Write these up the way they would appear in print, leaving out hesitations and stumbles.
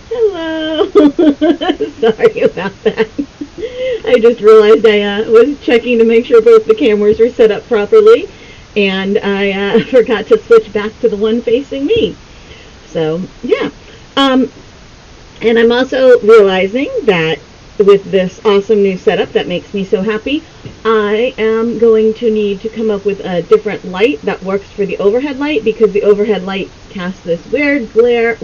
Hello. Sorry about that. I just realized I was checking to make sure both the cameras were set up properly, and I forgot to switch back to the one facing me. So, yeah. Um, and I'm also realizing that with this awesome new setup that makes me so happy, I am going to need to come up with a different light that works for the overhead light, because the overhead light casts this weird glare,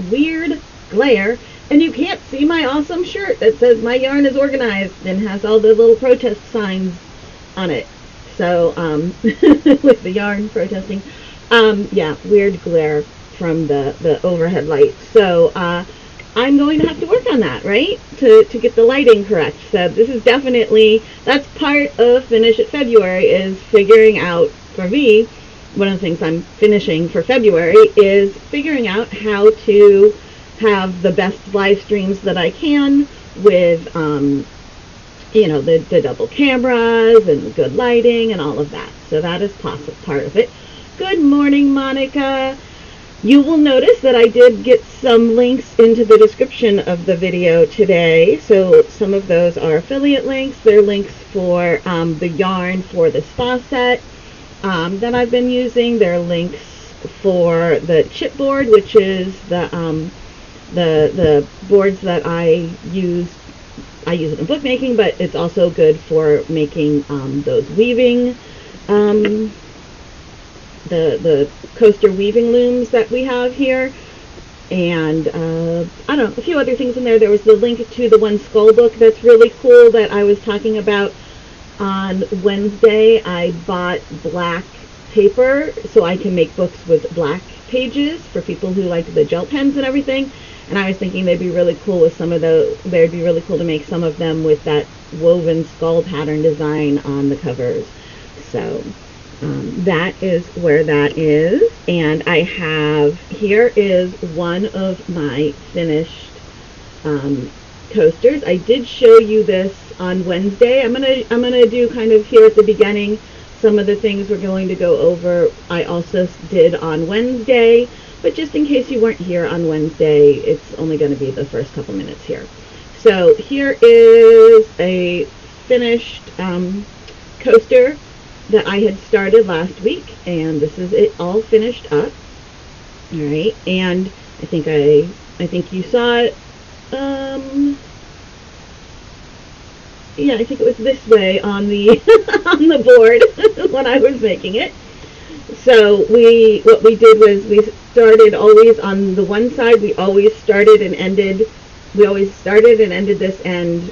and you can't see my awesome shirt that says my yarn is organized and has all the little protest signs on it. So, with the yarn protesting, yeah, weird glare from the overhead light. So, I'm going to have to work on that, right? To get the lighting correct. So this is definitely, that's part of Finish It February, is figuring out, for me, one of the things I'm finishing for February is figuring out how to have the best live streams that I can with, the double cameras and good lighting and all of that. So that is part of it. Good morning, Monica. You will notice that I did get some links into the description of the video today. So some of those are affiliate links. They're links for the yarn for the spa set that I've been using. They're links for the chipboard, which is the boards that I use. I use it in bookmaking, but it's also good for making those weaving the coaster weaving looms that we have here, and I don't know, a few other things in there. There was the link to the one skull book that's really cool that I was talking about on Wednesday. I bought black paper so I can make books with black pages for people who like the gel pens and everything, and I was thinking they'd be really cool with some of those. They'd be really cool to make some of them with that woven skull pattern design on the covers. So that is where that is. And I have, here is one of my finished coasters. I did show you this on Wednesday. I'm gonna do kind of here at the beginning some of the things we're going to go over. I also did on Wednesday, but just in case you weren't here on Wednesday, it's only going to be the first couple minutes here. So here is a finished coaster that I had started last week, and this is it all finished up. All right, and I think you saw it. Yeah, I think it was this way on the on the board when I was making it. So what we did was we started always on the one side. We always started and ended this end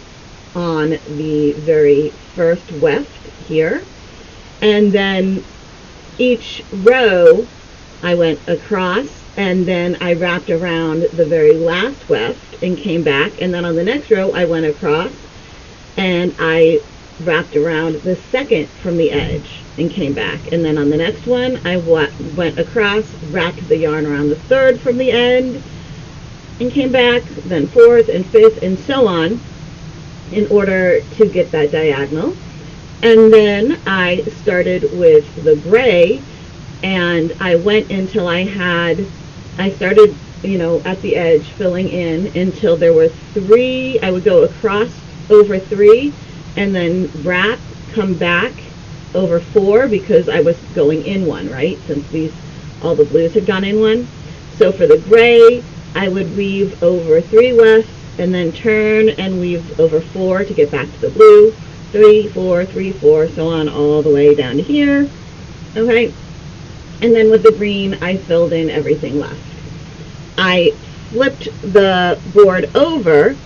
on the very first weft here. And then each row I went across, and then I wrapped around the very last weft and came back, and then on the next row I went across and I wrapped around the second from the edge and came back, and then on the next one I went across, wrapped the yarn around the third from the end and came back, then fourth and fifth and so on, in order to get that diagonal. And then I started with the gray, and I went until I started, at the edge filling in until there were three. I would go across over three and then wrap, come back over four, because I was going in one, right? Since all the blues had gone in one. So for the gray, I would weave over three wefts and then turn and weave over four to get back to the blue. 3, 4, 3, 4, so on all the way down to here. Okay, and then with the green I filled in everything left. I flipped the board over.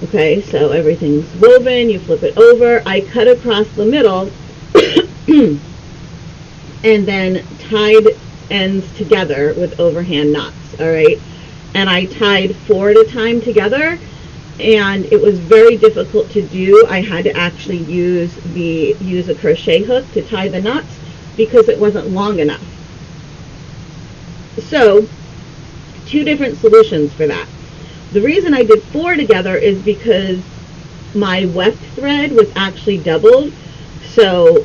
Okay, so everything's woven, you flip it over. I cut across the middle and then tied ends together with overhand knots. All right, and I tied 4 at a time together, and it was very difficult to do. I had to actually use a crochet hook to tie the knots because it wasn't long enough. So, 2 different solutions for that. The reason I did 4 together is because my weft thread was actually doubled. So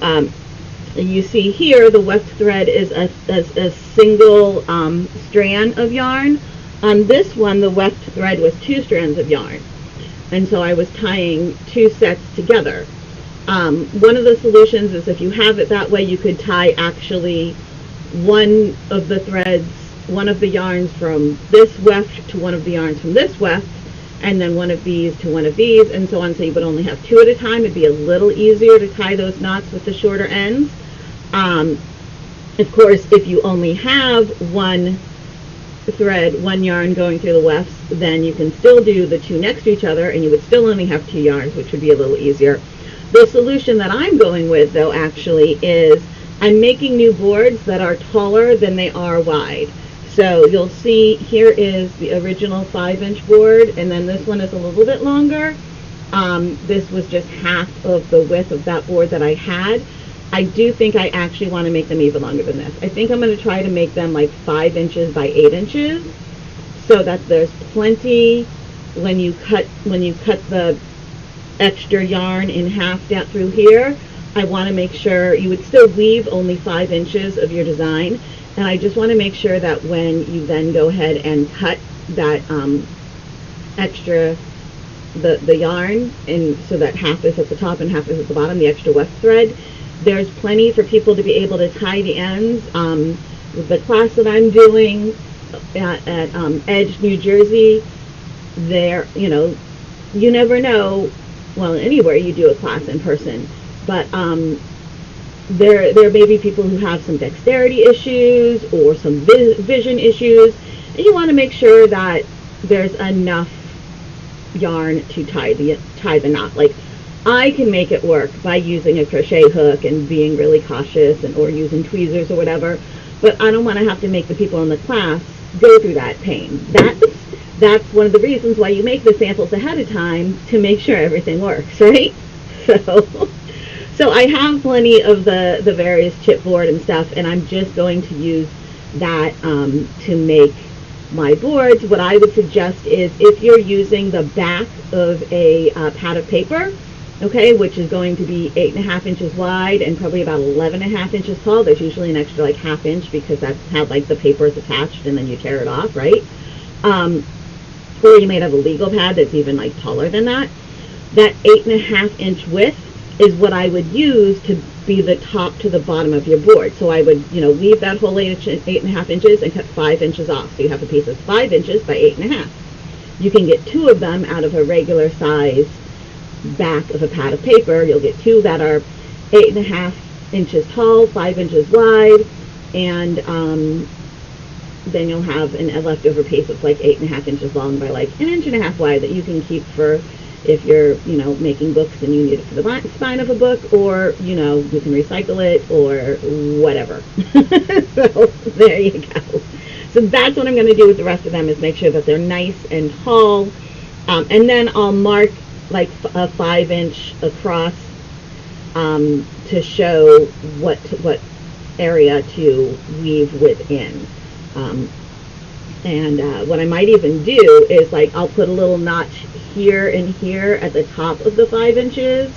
you see here the weft thread is a single strand of yarn, On this one, the weft thread was 2 strands of yarn, and so I was tying 2 sets together. One of the solutions is if you have it that way, you could tie actually one of the threads, one of the yarns from this weft to one of the yarns from this weft, and then one of these to one of these, and so on, so you would only have 2 at a time. It'd be a little easier to tie those knots with the shorter ends. Of course, if you only have one thread, one yarn going through the wefts, then you can still do the 2 next to each other, and you would still only have 2 yarns, which would be a little easier. The solution that I'm going with, though, actually, is I'm making new boards that are taller than they are wide. So you'll see here is the original 5-inch board, and then this one is a little bit longer. This was just half of the width of that board that I had. I do think I actually want to make them even longer than this. I think I'm going to try to make them like 5 inches by 8 inches, so that there's plenty when you cut the extra yarn in half down through here. I want to make sure you would still leave only 5 inches of your design, and I just want to make sure that when you then go ahead and cut that extra the yarn, and so that half is at the top and half is at the bottom, the extra weft thread, there's plenty for people to be able to tie the ends. With the class that I'm doing at Edge, New Jersey, there, you never know, well, anywhere you do a class in person, but there may be people who have some dexterity issues or some vision issues, and you want to make sure that there's enough yarn to tie the knot. Like, I can make it work by using a crochet hook and being really cautious, or using tweezers or whatever, but I don't want to have to make the people in the class go through that pain. That's one of the reasons why you make the samples ahead of time, to make sure everything works, right? So I have plenty of the various chipboard and stuff, and I'm just going to use that to make my boards. What I would suggest is, if you're using the back of a pad of paper, okay, which is going to be 8.5 inches wide and probably about 11.5 inches tall. There's usually an extra like ½ inch, because that's how like the paper is attached, and then you tear it off, right? Or you might have a legal pad that's even like taller than that. That 8.5 inch width is what I would use to be the top to the bottom of your board. So I would, leave that whole 8.5 inches and cut 5 inches off. So you have a piece that's 5 inches by 8.5. You can get 2 of them out of a regular size back of a pad of paper. You'll get 2 that are 8.5 inches tall, 5 inches wide, and then you'll have a leftover piece that's like 8.5 inches long by like 1.5 inches wide, that you can keep for if you're, making books and you need it for the spine of a book, or, you can recycle it or whatever. So there you go. So that's what I'm going to do with the rest of them, is make sure that they're nice and tall. And then I'll mark like a 5-inch across to show what area to weave within. And what I might even do is, like, I'll put a little notch here and here at the top of the 5 inches,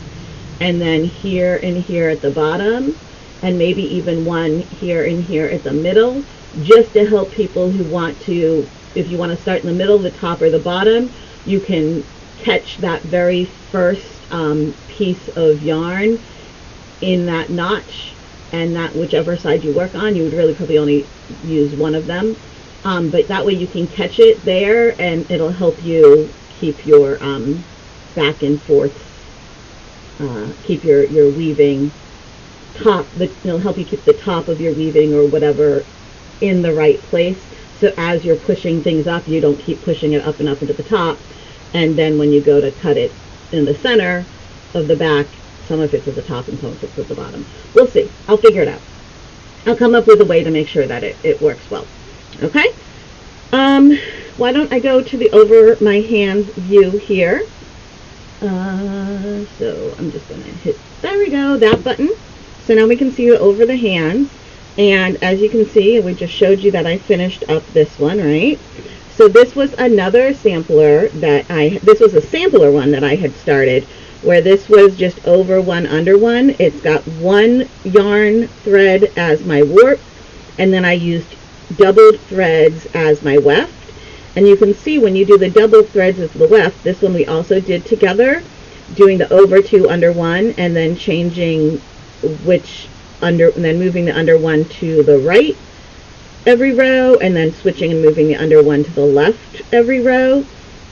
and then here and here at the bottom, and maybe even one here and here at the middle, just to help people who want to, if you want to start in the middle, the top, or the bottom, you can catch that very first piece of yarn in that notch, and that whichever side you work on, you would really probably only use one of them, but that way you can catch it there, and it'll help you keep your back and forth, keep your weaving top, it'll help you keep the top of your weaving or whatever in the right place, so as you're pushing things up, you don't keep pushing it up and up into the top, and then when you go to cut it in the center of the back, some of it's at the top and some of it's at the bottom. We'll see. I'll figure it out. I'll come up with a way to make sure that it works well. Okay? Why don't I go to the over my hands view here. So I'm just going to hit, there we go, that button. So now we can see the over the hands. And as you can see, we just showed you that I finished up this one, right? So this was another sampler that this was a sampler one that I had started, where this was just over one under one. It's got one yarn thread as my warp, and then I used doubled threads as my weft, And you can see when you do the double threads as the weft, this one we also did together, doing the over 2 under 1, and then changing which under, and then moving the under 1 to the right every row, and then switching and moving the under 1 to the left every row.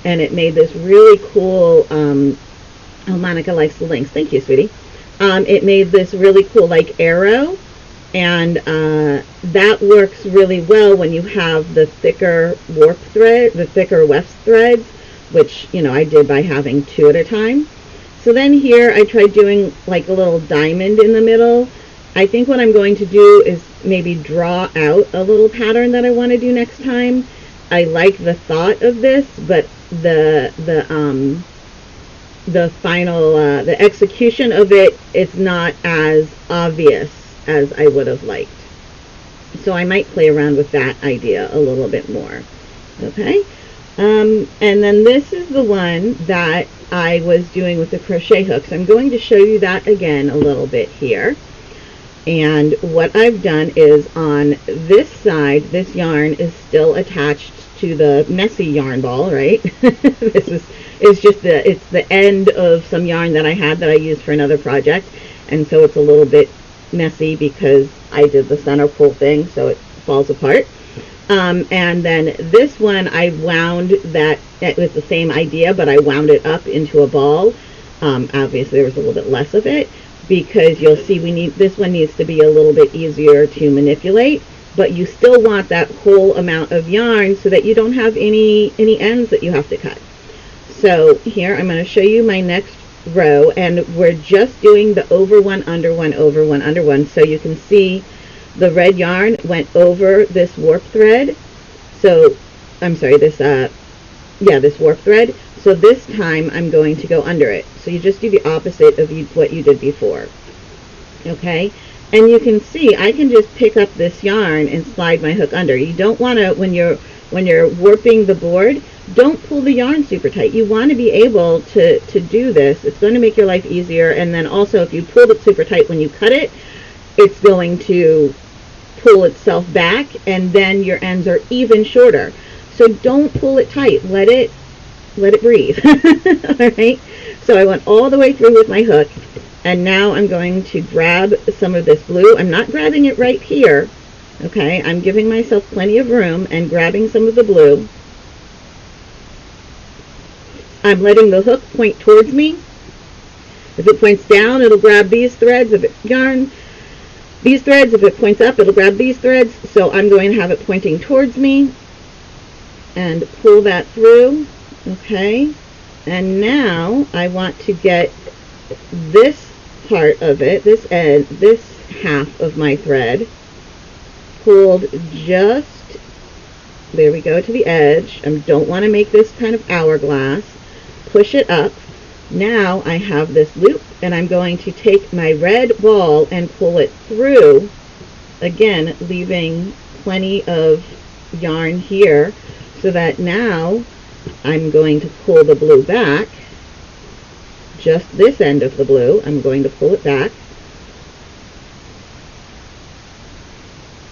And it made this really cool, oh, Monica likes the links. Thank you, sweetie. It made this really cool like arrow, and that works really well when you have the thicker warp thread, the thicker weft threads, which, you know, I did by having 2 at a time. So then here I tried doing like a little diamond in the middle. I think what I'm going to do is maybe draw out a little pattern that I want to do next time. I like the thought of this, but the final the execution of it is not as obvious as I would have liked. So I might play around with that idea a little bit more. Okay, and then this is the one that I was doing with the crochet hooks. I'm going to show you that again a little bit here. And what I've done is on this side, this yarn is still attached to the messy yarn ball, right? This is just it's the end of some yarn that I had that I used for another project, and so it's a little bit messy because I did the center pull thing, so it falls apart. And then this one I wound that, it was the same idea, but I wound it up into a ball. Obviously there was a little bit less of it, because you'll see this one needs to be a little bit easier to manipulate, but you still want that whole amount of yarn so that you don't have any ends that you have to cut. So here I'm going to show you my next row, and we're just doing the over 1 under 1 over 1 under 1, so you can see the red yarn went over this warp thread. So I'm sorry, this this warp thread. So this time I'm going to go under it. So you just do the opposite of what you did before. Okay? And you can see I can just pick up this yarn and slide my hook under. You don't want to, when you're warping the board, don't pull the yarn super tight. You want to be able to do this. It's going to make your life easier. And then also if you pull it super tight when you cut it, it's going to pull itself back, and then your ends are even shorter. So don't pull it tight. Let it breathe. All right, so I went all the way through with my hook, and now I'm going to grab some of this blue. I'm not grabbing it right here. Okay, I'm giving myself plenty of room and grabbing some of the blue. I'm letting the hook point towards me. If it points down, it'll grab these threads. If it's yarn, these threads. If it points up, it'll grab these threads. So I'm going to have it pointing towards me and pull that through. Okay, and now I want to get this part of it, this end, this half of my thread, pulled just, there we go, to the edge. I don't want to make this kind of hourglass. Push it up. Now I have this loop, and I'm going to take my red ball and pull it through, again leaving plenty of yarn here, so that now I'm going to pull the blue back, just this end of the blue. I'm going to pull it back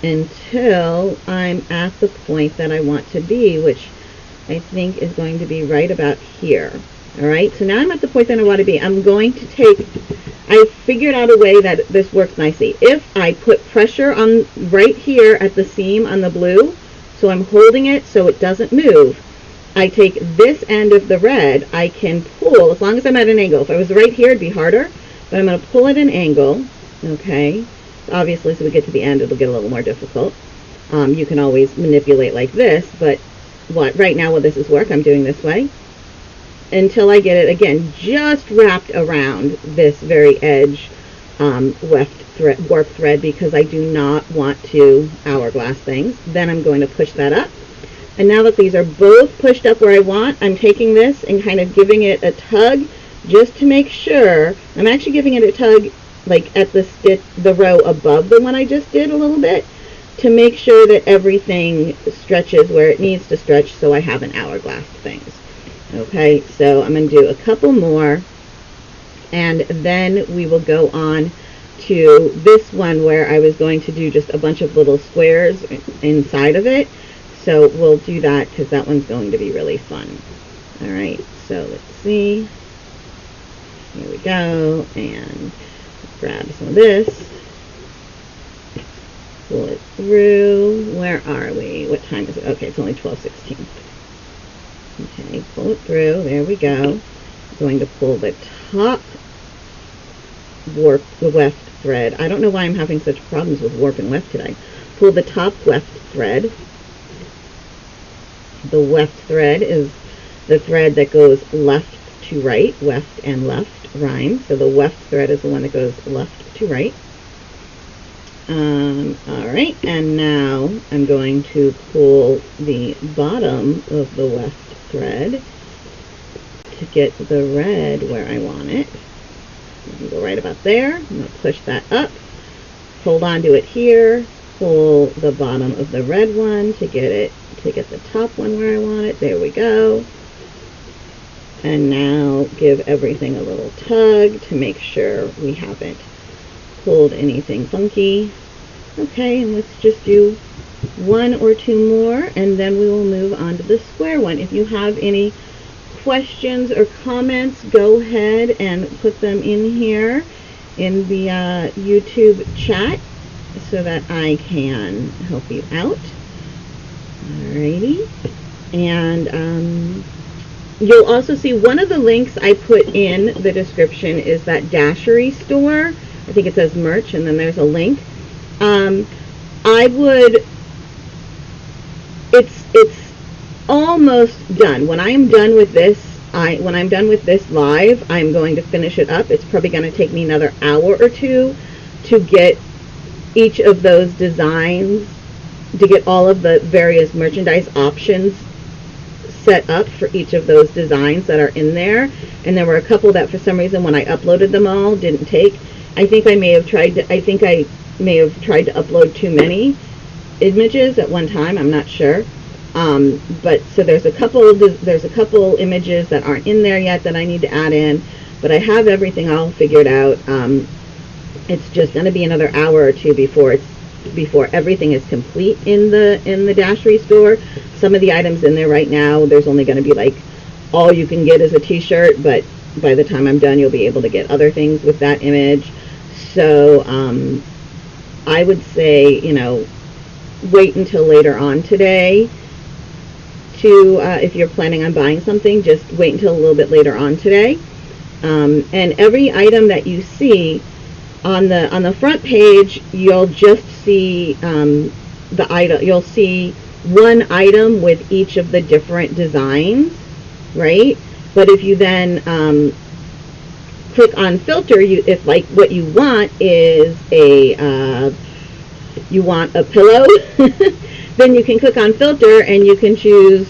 until I'm at the point that I want to be, which I think is going to be right about here. All right, so now I'm at the point that I want to be. I'm going to take, I figured out a way that this works nicely. If I put pressure on right here at the seam on the blue, so I'm holding it so it doesn't move, I take this end of the red, I can pull, as long as I'm at an angle. If I was right here, it'd be harder, but I'm going to pull at an angle, okay? Obviously, so we get to the end, it'll get a little more difficult. You can always manipulate like this, but right now while this is work, I'm doing this way, until I get it, again, just wrapped around this very edge warp thread, because I do not want to hourglass things. Then I'm going to push that up. And now that these are both pushed up where I want, I'm taking this and kind of giving it a tug just to make sure. I'm actually giving it a tug like at the row above the one I just did a little bit, to make sure that everything stretches where it needs to stretch, so I haven't hourglassed things. Okay, so I'm going to do a couple more, and then we will go on to this one where I was going to do just a bunch of little squares inside of it. So we'll do that because that one's going to be really fun. All right, so let's see. Here we go, and grab some of this. Pull it through. Where are we? What time is it? Okay, it's only 12:16. Okay, pull it through. There we go. I'm going to pull the top warp, the weft thread. I don't know why I'm having such problems with warp and weft today. Pull the top weft thread. The weft thread is the thread that goes left to right. Weft and left rhyme. So the weft thread is the one that goes left to right. Alright, and now I'm going to pull the bottom of the weft thread to get the red where I want it. I'm going to go right about there. I'm going to push that up, hold on to it here, pull the bottom of the red one to get the top one where I want it. There we go. And now give everything a little tug to make sure we haven't pulled anything funky. Okay, and let's just do one or two more, and then we will move on to the square one. If you have any questions or comments, go ahead and put them in here in the YouTube chat so that I can help you out. Alrighty, and you'll also see one of the links I put in the description is that Dashery store. I think it says merch, and then there's a link. It's almost done. When I am done with this, when I'm done with this live, I'm going to finish it up. It's probably going to take me another hour or two to get each of those designs, to get all of the various merchandise options set up for each of those designs that are in there. And there were a couple that for some reason when I uploaded them all didn't take. I think I may have tried to upload too many images at one time. I'm not sure. But so there's a couple images that aren't in there yet that I need to add in, but I have everything all figured out. It's just going to be another hour or two before everything is complete in the Dashery store. Some of the items in there right now, there's only going to be like all you can get is a t-shirt, but by the time I'm done, you'll be able to get other things with that image. So I would say, wait until later on today to, if you're planning on buying something, just wait until a little bit later on today. And every item that you see on the front page, you'll just see the item. You'll see one item with each of the different designs, right? But if you then click on filter, if like what you want is you want a pillow, then you can click on filter and you can choose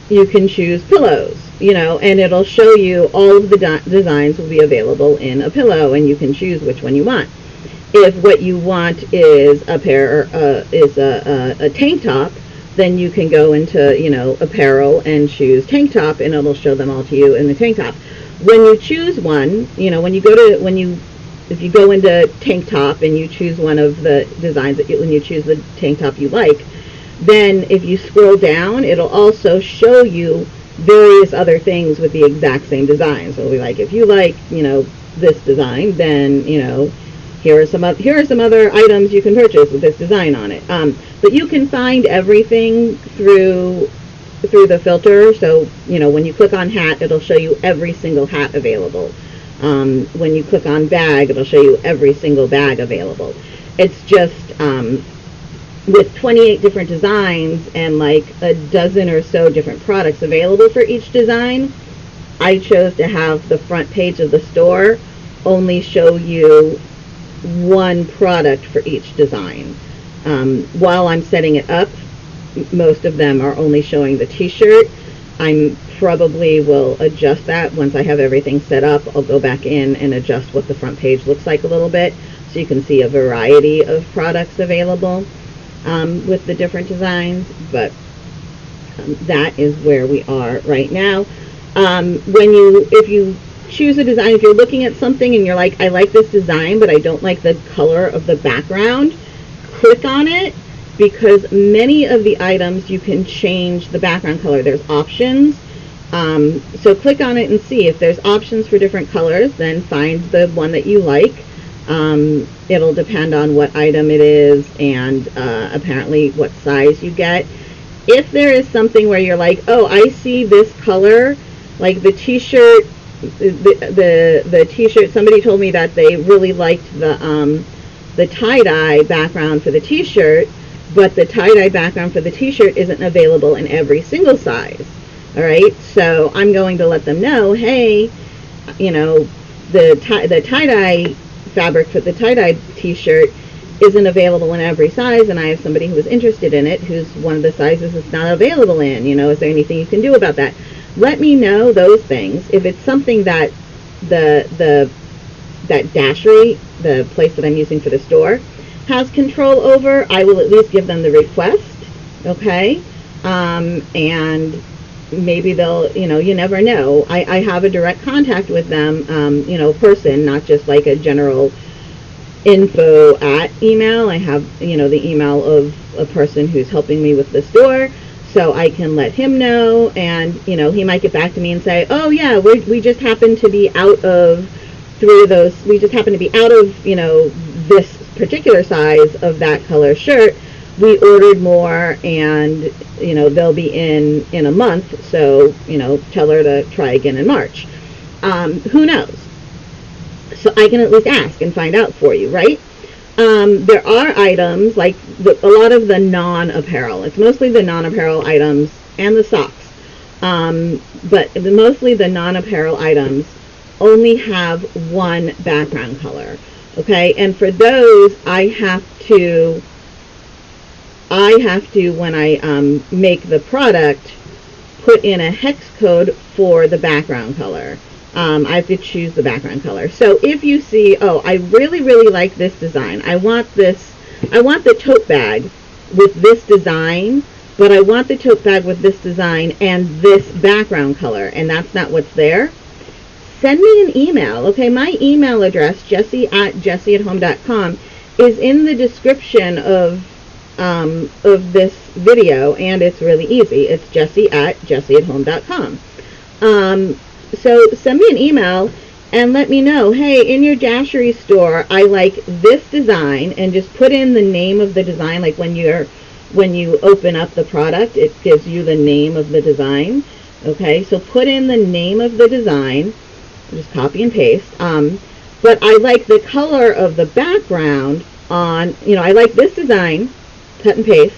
pillows, and it'll show you all of the designs will be available in a pillow, and you can choose which one you want. If what you want is a tank top, then you can go into apparel and choose tank top, and it'll show them all to you in the tank top. When you choose one, if you go into tank top and you choose one of the designs when you choose the tank top you like, then if you scroll down, it'll also show you various other things with the exact same design. So it'll be like, if you like, this design, then, here are some other items you can purchase with this design on it. But you can find everything through the filter. So, when you click on hat, it'll show you every single hat available. When you click on bag, it'll show you every single bag available. It's just, with 28 different designs and like a dozen or so different products available for each design, I chose to have the front page of the store only show you one product for each design. While I'm setting it up, most of them are only showing the t-shirt. I probably will adjust that once I have everything set up. I'll go back in and adjust what the front page looks like a little bit so you can see a variety of products available with the different designs, but that is where we are right now. If you choose a design, if you're looking at something and you're like, I like this design, but I don't like the color of the background, click on it because many of the items you can change the background color. There's options. So click on it and see if there's options for different colors, then find the one that you like. It'll depend on what item it is and apparently what size you get. If there is something where you're like, oh, I see this color, like the t-shirt, the t-shirt, somebody told me that they really liked the tie-dye background for the t-shirt, but the tie-dye background for the t-shirt isn't available in every single size. All right, so I'm going to let them know, hey, you know, the tie-dye fabric for the tie-dye t-shirt isn't available in every size, and I have somebody who is interested in it, who's one of the sizes it's not available in. You know, is there anything you can do about that? Let me know those things. If it's something that that Dashery, the place that I'm using for the store, has control over, I will at least give them the request, okay? And maybe they'll, you know, you never know. I have a direct contact with them, you know, person, not just like a general info at email. I have, you know, the email of a person who's helping me with the store, so I can let him know, and, you know, he might get back to me and say, oh yeah, we just happen to be out of 3 of those, we just happen to be out of, you know, this particular size of that color shirt. We ordered more, and, you know, they'll be in a month, so, you know, tell her to try again in March. Who knows? So I can at least ask and find out for you, right? There are items, like a lot of the non-apparel. It's mostly the non-apparel items and the socks. But mostly the non-apparel items only have one background color, okay? And for those, I have to, when I make the product, put in a hex code for the background color. I have to choose the background color. So if you see, oh, I really, really like this design. I want the tote bag with this design, but I want the tote bag with this design and this background color, and that's not what's there. Send me an email, okay? My email address, jessie@jessieathome.com, is in the description of this video, and it's really easy. It's jessie@jessieathome.com. So send me an email and let me know, hey, in your Dashery store, I like this design, and just put in the name of the design. Like when you open up the product, it gives you the name of the design. Okay, so put in the name of the design, just copy and paste. But I like the color of the background on, you know, I like this design, cut and paste,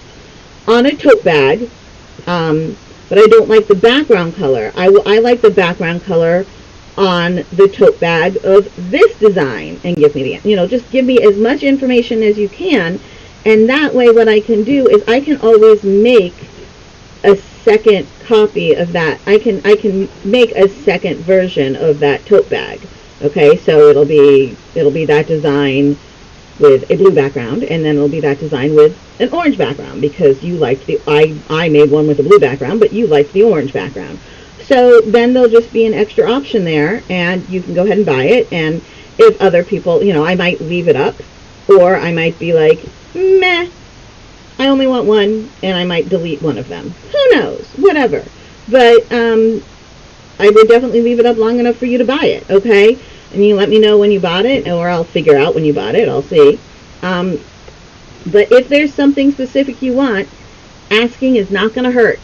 on a tote bag, but I don't like the background color. I like the background color on the tote bag of this design, and give me the, you know, just give me as much information as you can, and that way what I can do is I can always make a second copy of that. I can make a second version of that tote bag. Okay, so it'll be that design with a blue background, and then it'll be that design with an orange background, because you liked the, I made one with a blue background, but you liked the orange background. So then there'll just be an extra option there, and you can go ahead and buy it. And if other people, you know, I might leave it up, or I might be like, meh, I only want one, and I might delete one of them. Who knows? Whatever. But I would definitely leave it up long enough for you to buy it, okay? And you let me know when you bought it, or I'll figure out when you bought it. I'll see. But if there's something specific you want, asking is not going to hurt.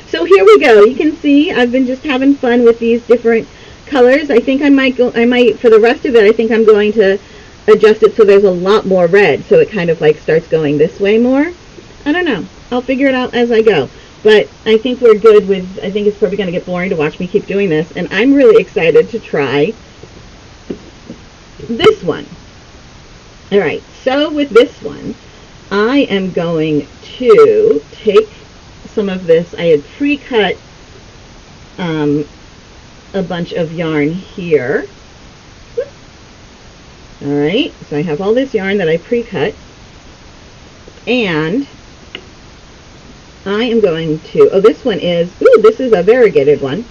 So here we go. You can see I've been just having fun with these different colors. I think I might, for the rest of it, I think I'm going to adjust it so there's a lot more red, so it kind of like starts going this way more. I don't know. I'll figure it out as I go. But I think we're good with, I think it's probably going to get boring to watch me keep doing this, and I'm really excited to try this one. All right, so with this one, I am going to take some of this. I had pre-cut a bunch of yarn here. All right, so I have all this yarn that I pre-cut, and I am going to, oh, this one is, ooh, this is a variegated one.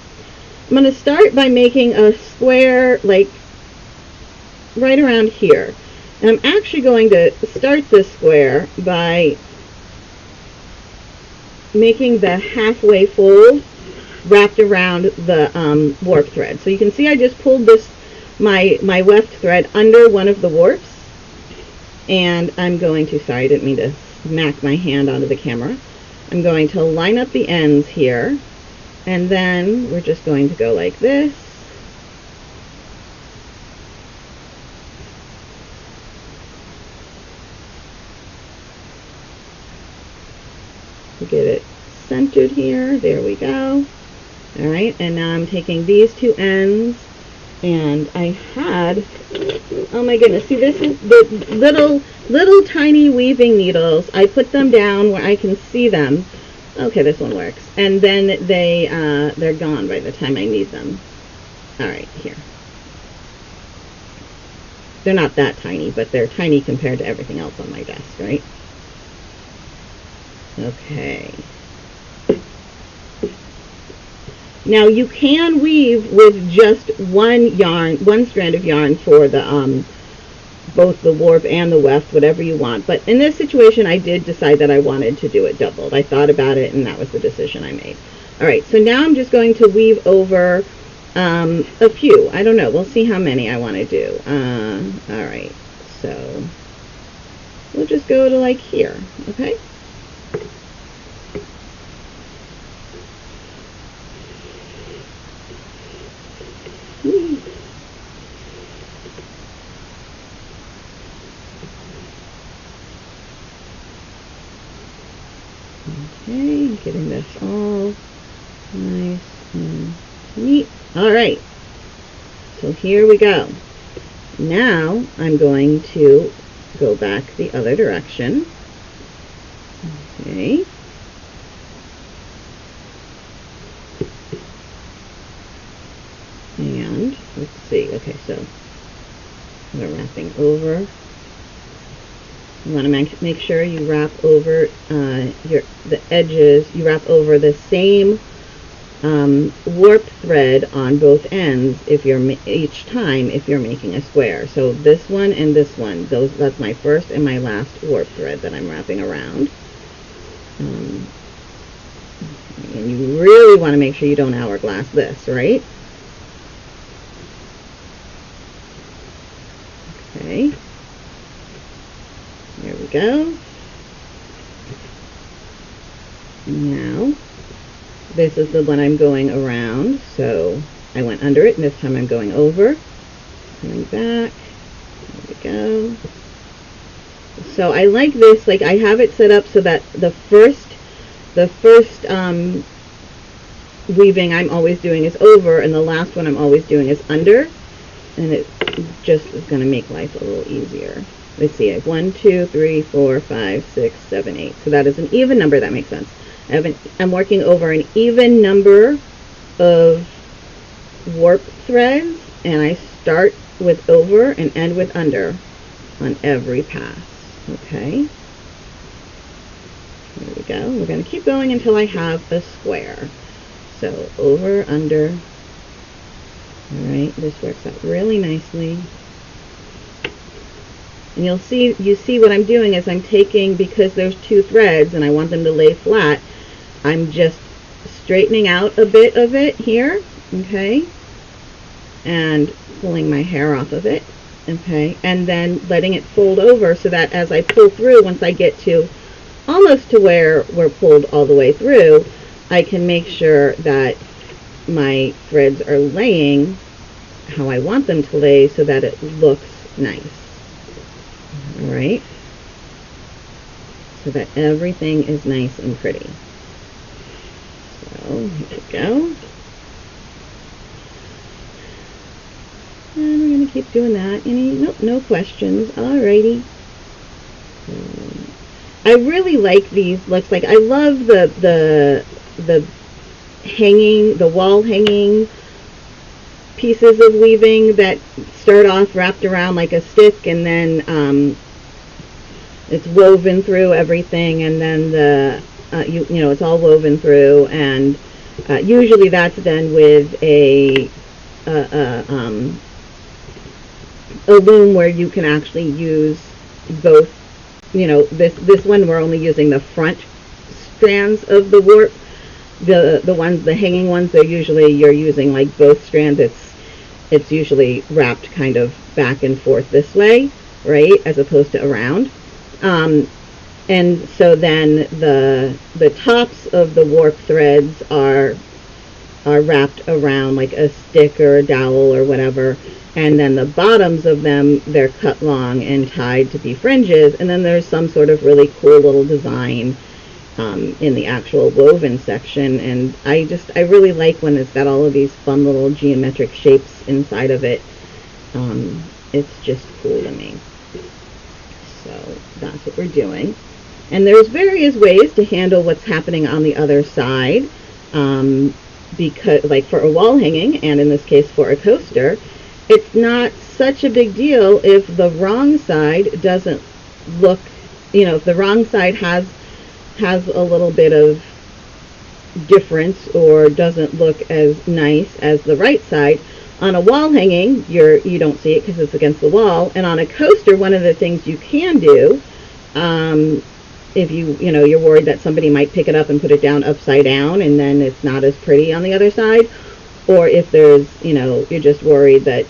I'm going to start by making a square, like, right around here. And I'm actually going to start this square by making the halfway fold wrapped around the warp thread. So you can see I just pulled this my weft thread under one of the warps, and I'm going to, sorry, I didn't mean to smack my hand onto the camera. I'm going to line up the ends here, and then we're just going to go like this. To get it centered here. There we go. All right, and now I'm taking these two ends, and I had, oh my goodness, see, this is the little tiny weaving needles. I put them down where I can see them. Okay, this one works. And then they're gone by the time I need them. All right, here. They're not that tiny, but they're tiny compared to everything else on my desk, right? Okay. Now you can weave with just one strand of yarn for the both the warp and the weft, whatever you want. But in this situation, I did decide that I wanted to do it doubled. I thought about it, and that was the decision I made. All right, so now I'm just going to weave over a few. I don't know. We'll see how many I want to do. All right, so we'll just go to like here, okay? Okay, getting this all nice and neat. All right, so here we go. Now I'm going to go back the other direction. Okay. And let's see. Okay, so we're wrapping over. You want to make sure you wrap over the edges. You wrap over the same warp thread on both ends each time if you're making a square. So this one and this one, that's my first and my last warp thread that I'm wrapping around. And you really want to make sure you don't hourglass this, right? Okay. There we go. Now, this is the one I'm going around. So I went under it, and this time I'm going over. Coming back. There we go. So I like this. Like, I have it set up so that the first weaving I'm always doing is over, and the last one I'm always doing is under. And it just is going to make life a little easier. Let's see, I have 1, 2, 3, 4, 5, 6, 7, 8. So that is an even number. That makes sense. I'm working over an even number of warp threads, and I start with over and end with under on every pass. Okay. There we go. We're going to keep going until I have a square. So over, under. All right, this works out really nicely. And you see what I'm doing is I'm taking, because there's two threads and I want them to lay flat, I'm just straightening out a bit of it here, okay, and pulling my hair off of it, okay, and then letting it fold over so that as I pull through, once I get to almost to where we're pulled all the way through, I can make sure that my threads are laying how I want them to lay so that it looks nice. All right, so that everything is nice and pretty. So here we go. And we're going to keep doing that. Nope, no questions. Alrighty. I really like these looks. Like, I love the hanging, the wall hanging pieces of weaving that start off wrapped around like a stick, and then it's woven through everything, and then it's all woven through, and usually that's done with a a loom where you can actually use both. This one we're only using the front strands of the warp. The hanging ones, you're using like both strands. It's usually wrapped kind of back and forth this way, right, as opposed to around. And so then the tops of the warp threads are wrapped around like a stick or a dowel or whatever, and then the bottoms of them, they're cut long and tied to be fringes, and then there's some sort of really cool little design in the actual woven section. And I really like when it's got all of these fun little geometric shapes inside of it. It's just cool to me. So that's what we're doing. And there's various ways to handle what's happening on the other side, because like for a wall hanging, and in this case for a coaster, it's not such a big deal if the wrong side doesn't look, if the wrong side has a little bit of difference or doesn't look as nice as the right side. On a wall hanging, you don't see it because it's against the wall. And on a coaster, one of the things you can do, if you're worried that somebody might pick it up and put it down upside down and then it's not as pretty on the other side, or if there's, you're just worried that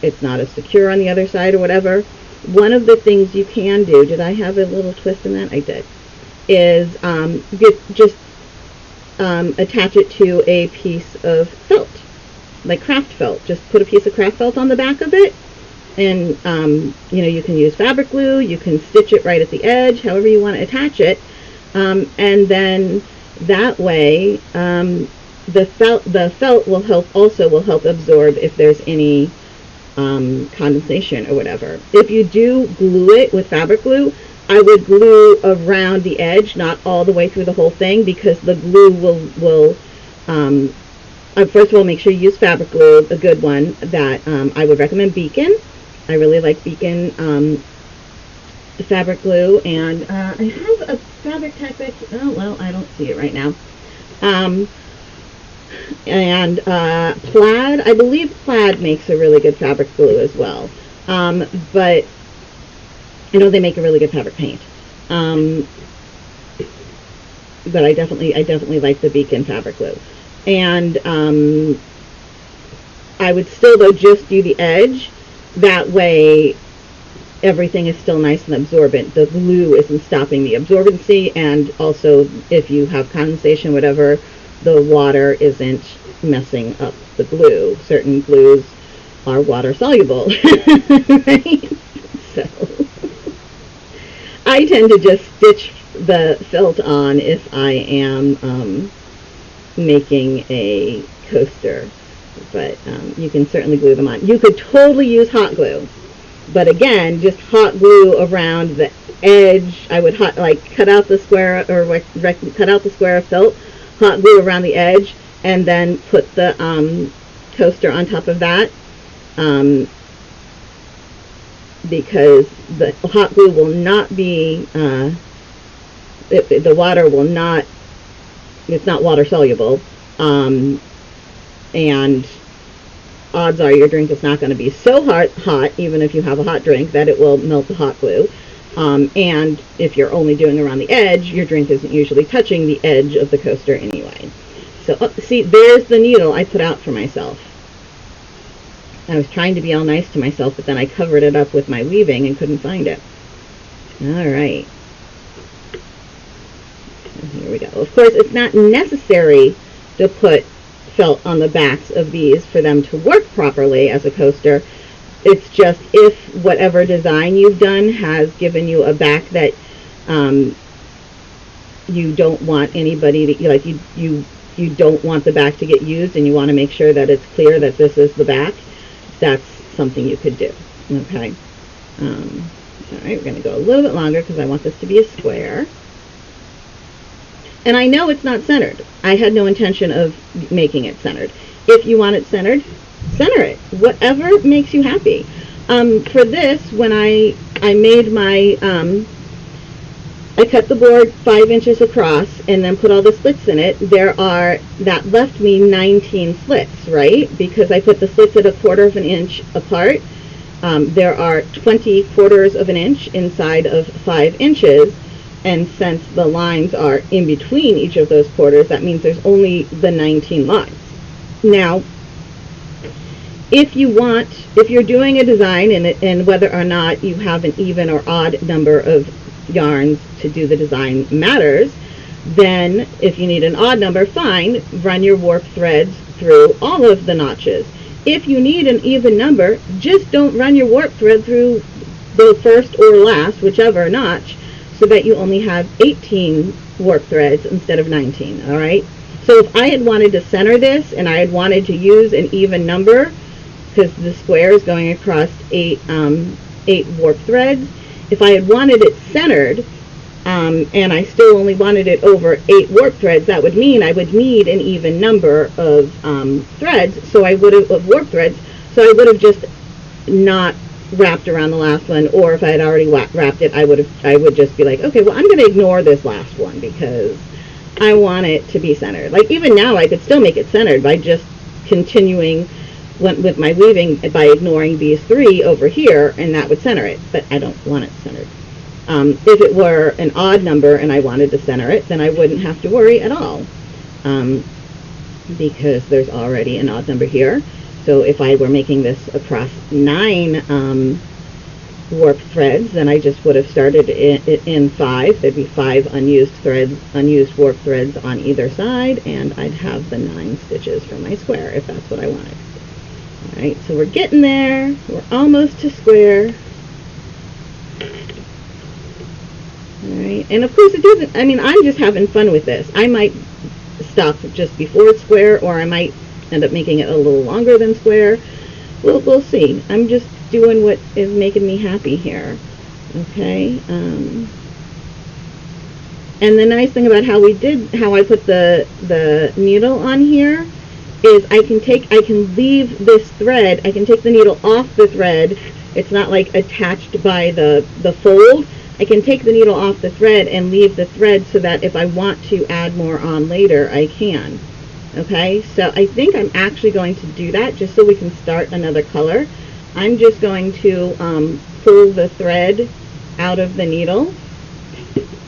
it's not as secure on the other side or whatever, one of the things you can do, did I have a little twist in that? I did, is attach it to a piece of felt, like craft felt. Just put a piece of craft felt on the back of it, and you can use fabric glue, you can stitch it right at the edge, however you want to attach it, and then that way the felt will help absorb if there's any condensation or whatever. If you do glue it with fabric glue, I would glue around the edge, not all the way through the whole thing, because the glue will first of all, make sure you use fabric glue, a good one. That I would recommend Beacon. I really like Beacon fabric glue, and I have a Fabric Tech. Oh well, I don't see it right now. And Plaid, I believe Plaid makes a really good fabric glue as well. But I know they make a really good fabric paint. But I definitely like the Beacon fabric glue. And I would still though just do the edge. That way everything is still nice and absorbent. The glue isn't stopping the absorbency, and also if you have condensation, whatever, the water isn't messing up the glue. Certain glues are water soluble, right? So I tend to just stitch the felt on if I am making a coaster, but you can certainly glue them on. You could totally use hot glue, but again, just hot glue around the edge. I would cut out the square, or cut out the square of felt, hot glue around the edge, and then put the coaster on top of that, because the hot glue will not be, the water will not, it's not water soluble, and odds are your drink is not going to be so hot, even if you have a hot drink, that it will melt the hot glue. And if you're only doing around the edge, your drink isn't usually touching the edge of the coaster anyway. So, see, there's the needle I put out for myself. I was trying to be all nice to myself, but then I covered it up with my weaving and couldn't find it. All right. And here we go. Of course, it's not necessary to put felt on the backs of these for them to work properly as a coaster. It's just if whatever design you've done has given you a back that you don't want anybody to, like, you don't want the back to get used, and you want to make sure that it's clear that this is the back, that's something you could do. Okay. All right, we're going to go a little bit longer because I want this to be a square. And I know it's not centered. I had no intention of making it centered. If you want it centered, center it. Whatever makes you happy. For this, when I made my, I cut the board 5 inches across and then put all the slits in it. That left me 19 slits, right? Because I put the slits at 1/4 of an inch apart. there are 20/4 of an inch inside of 5 inches, and since the lines are in between each of those quarters, that means there's only the 19 lines. Now, if you're doing a design and whether or not you have an even or odd number of yarns to do the design matters, then if you need an odd number, fine, run your warp threads through all of the notches. If you need an even number, just don't run your warp thread through the first or last, whichever notch, so that you only have 18 warp threads instead of 19, all right? So if I had wanted to center this and I had wanted to use an even number, because the square is going across 8 warp threads, if I had wanted it centered, and I still only wanted it over 8 warp threads, that would mean I would need an even number of threads, of warp threads, so I would have just not wrapped around the last one, or if I had already wrapped it, I would just be like, okay, well, I'm going to ignore this last one because I want it to be centered. Like, even now, I could still make it centered by just continuing with my weaving by ignoring these 3 over here, and that would center it, but I don't want it centered. If it were an odd number and I wanted to center it, then I wouldn't have to worry at all, because there's already an odd number here. So if I were making this across 9 warp threads, then I just would have started in 5. There'd be 5 unused warp threads on either side, and I'd have the 9 stitches for my square if that's what I wanted. All right, so we're getting there. We're almost to square. Alright, and of course it doesn't, I mean, I'm just having fun with this. I might stop just before it's square, or I might end up making it a little longer than square. We'll see. I'm just doing what is making me happy here. Okay, and the nice thing about how I put the needle on here is I can leave this thread, I can take the needle off the thread. It's not like attached by the fold. I can take the needle off the thread and leave the thread so that if I want to add more on later, I can. Okay, so I think I'm actually going to do that just so we can start another color. I'm just going to pull the thread out of the needle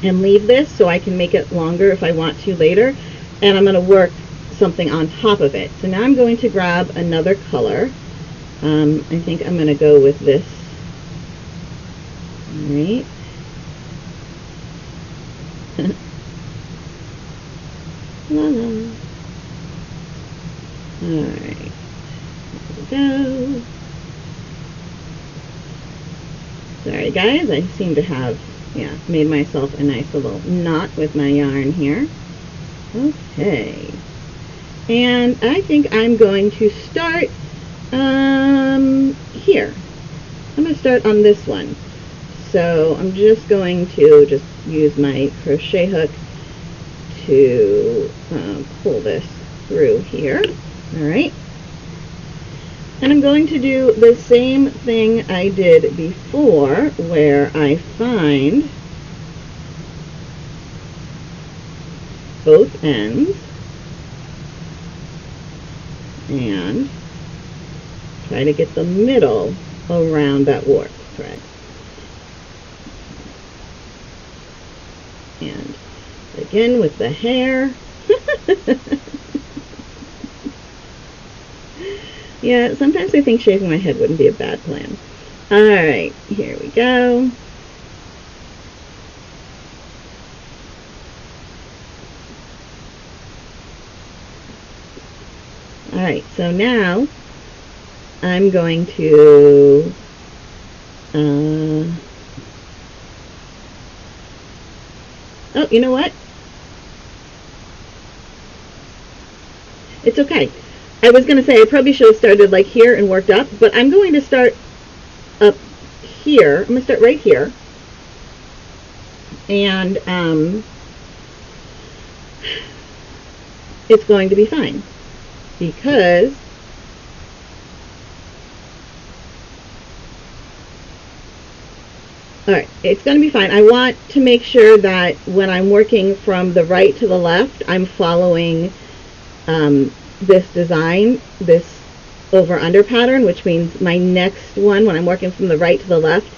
and leave this so I can make it longer if I want to later, and I'm going to work something on top of it. So now I'm going to grab another color. I think I'm going to go with this. All right. La la. Alright, there we go. Sorry guys, I seem to have, made myself a nice little knot with my yarn here. Okay. And I think I'm going to start here. I'm going to start on this one. So I'm just going to use my crochet hook to pull this through here. Alright, and I'm going to do the same thing I did before, where I find both ends and try to get the middle around that warp thread. And again with the hair. Yeah, sometimes I think shaving my head wouldn't be a bad plan. Alright, here we go. Alright, so now I'm going to oh, you know what? It's okay. I was going to say I probably should have started like here and worked up, but I'm going to start up here. I'm going to start right here. And it's going to be fine because alright, it's going to be fine. I want to make sure that when I'm working from the right to the left, I'm following this design, this over under pattern, which means my next one, when I'm working from the right to the left,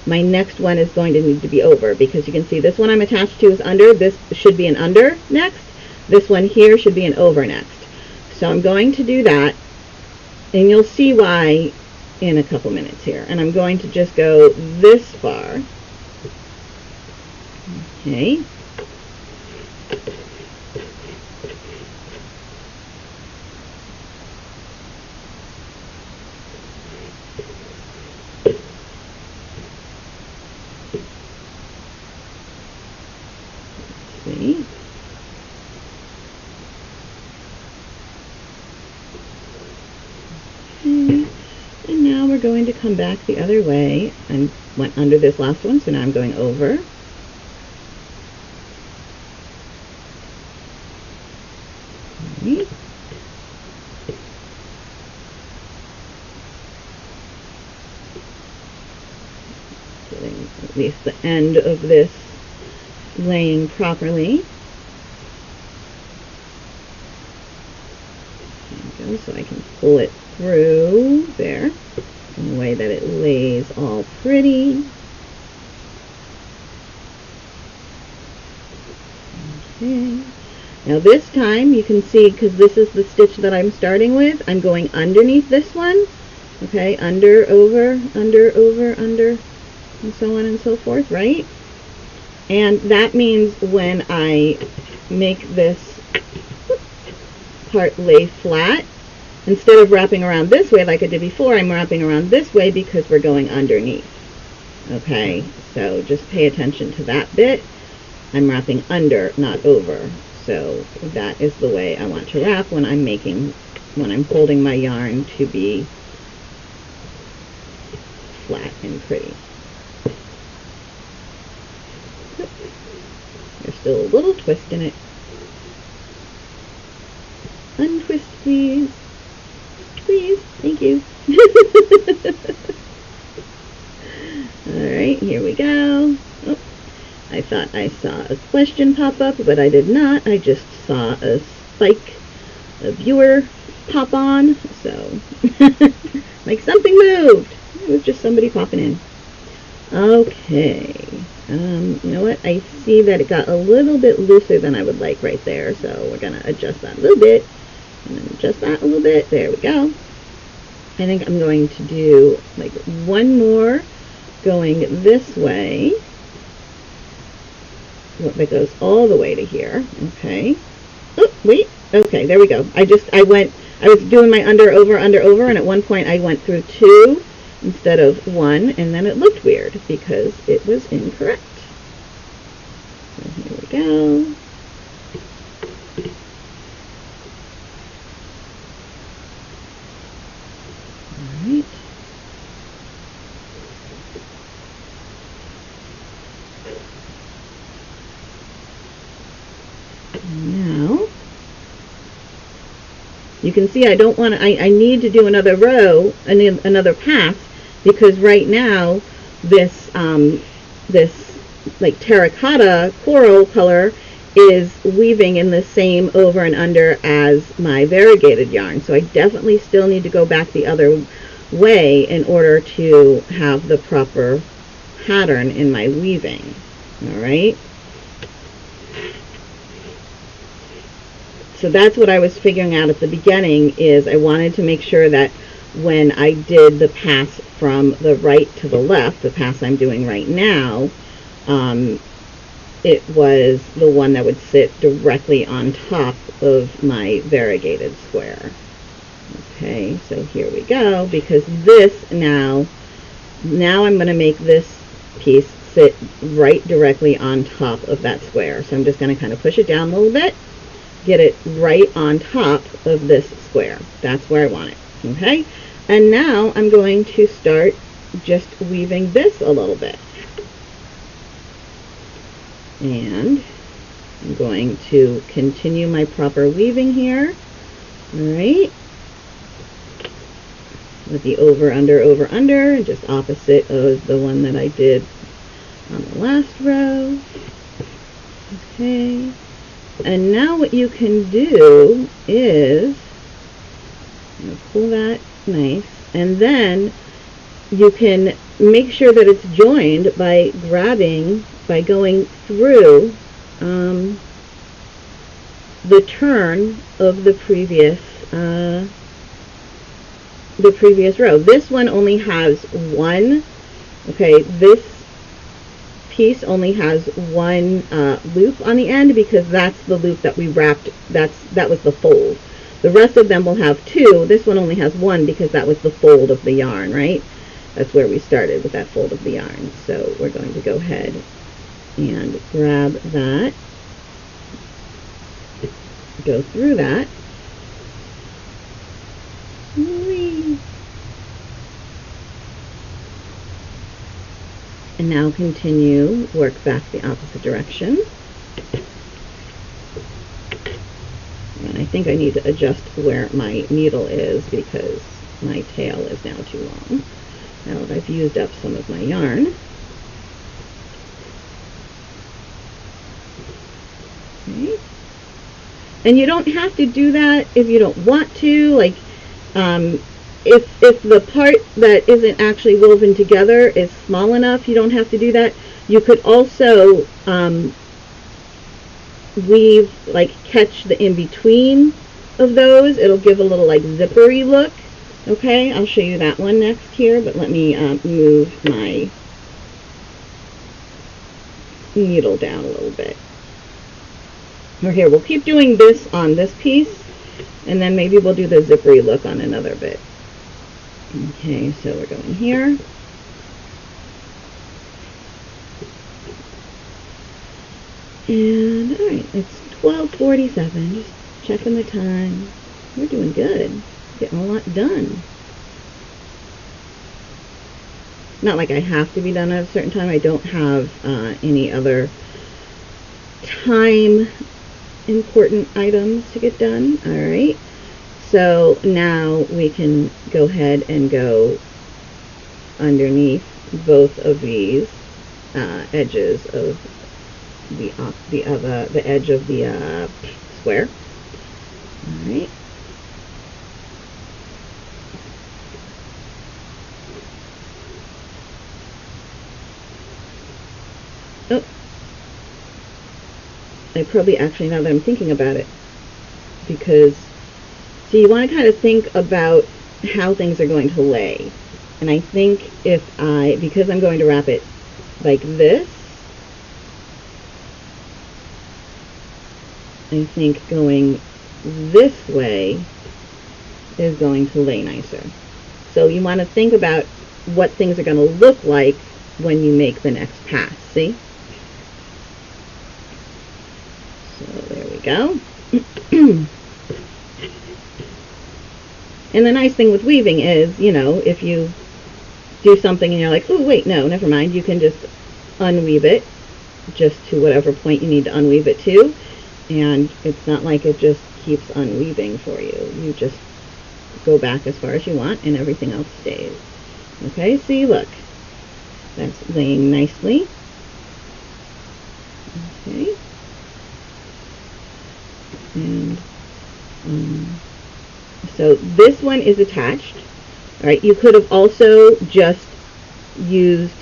my next one is going to need to be over, because you can see this one I'm attached to is under. This should be an under next. This one here should be an over next. So I'm going to do that, and you'll see why in a couple minutes here. And I'm going to just go this far. Okay. See? Okay. And now we're going to come back the other way. I went under this last one, so now I'm going over. Okay. Getting at least the end of this laying properly. There we go, so I can pull it through there in a way that it lays all pretty. Okay. Now this time you can see, because this is the stitch that I'm starting with, I'm going underneath this one. Okay, under, over, under, and so on and so forth, right? And that means when I make this part lay flat, instead of wrapping around this way like I did before, I'm wrapping around this way because we're going underneath. Okay, so just pay attention to that bit. I'm wrapping under, not over. So that is the way I want to wrap when I'm holding my yarn to be flat and pretty. There's still a little twist in it. Untwist, please. Please. Thank you. Alright, here we go. Oh, I thought I saw a question pop up, but I did not. I just saw a spike, a viewer pop on. So, like something moved. It was just somebody popping in. Okay. You know what? I see that it got a little bit looser than I would like right there, so we're going to adjust that a little bit, and then adjust that a little bit. There we go. I think I'm going to do like one more going this way. That goes all the way to here. Okay. Oh, wait. Okay, there we go. I was doing my under, over, and at one point I went through 2 instead of 1, and then it looked weird because it was incorrect. So here we go. Alright. Now, you can see I don't want to, I need to do another row, another pass, because right now this this like terracotta coral color is weaving in the same over and under as my variegated yarn. So I definitely still need to go back the other way in order to have the proper pattern in my weaving. All right. So that's what I was figuring out at the beginning, is I wanted to make sure that when I did the pass from the right to the left, the pass I'm doing right now, it was the one that would sit directly on top of my variegated square. Okay, so here we go, because this now I'm going to make this piece sit right directly on top of that square. So I'm just going to kind of push it down a little bit, get it right on top of this square. That's where I want it. Okay, and now I'm going to start just weaving this a little bit. And I'm going to continue my proper weaving here. Alright, with the over, under, just opposite of the one that I did on the last row. Okay, and now what you can do is pull that Nice. And then you can make sure that it's joined by going through the turn of the previous row. This one only has one. Okay, this piece only has one loop on the end because that's the loop that we wrapped. That was the fold. The rest of them will have two. This one only has one because that was the fold of the yarn, right? That's where we started, with that fold of the yarn. So we're going to go ahead and grab that, go through that. Whee! And now continue, work back the opposite direction. And I think I need to adjust where my needle is because my tail is now too long. Now that I've used up some of my yarn. Okay. And you don't have to do that if you don't want to. Like, if the part that isn't actually woven together is small enough, you don't have to do that. You could also weave, like, catch the in-between of those. It'll give a little, like, zippery look. Okay, I'll show you that one next here, but let me move my needle down a little bit. Or here, we'll keep doing this on this piece, and then maybe we'll do the zippery look on another bit. Okay, so we're going here. And, alright, it's 12:47, just checking the time. We're doing good. Getting a lot done. Not like I have to be done at a certain time. I don't have any other time important items to get done. Alright, so now we can go ahead and go underneath both of these edges of the edge of the square. Alright. Oh, I probably actually, now that I'm thinking about it, because, so you want to kind of think about how things are going to lay. And I think because I'm going to wrap it like this, I think going this way is going to lay nicer. So you want to think about what things are going to look like when you make the next pass, see? So there we go. And the nice thing with weaving is, you know, if you do something and you're like, oh wait, no, never mind, you can just unweave it just to whatever point you need to unweave it to, and it's not like it just keeps unweaving for you. You just go back as far as you want and everything else stays. Okay, see, look, that's laying nicely. Okay. And so this one is attached. All right, you could have also just used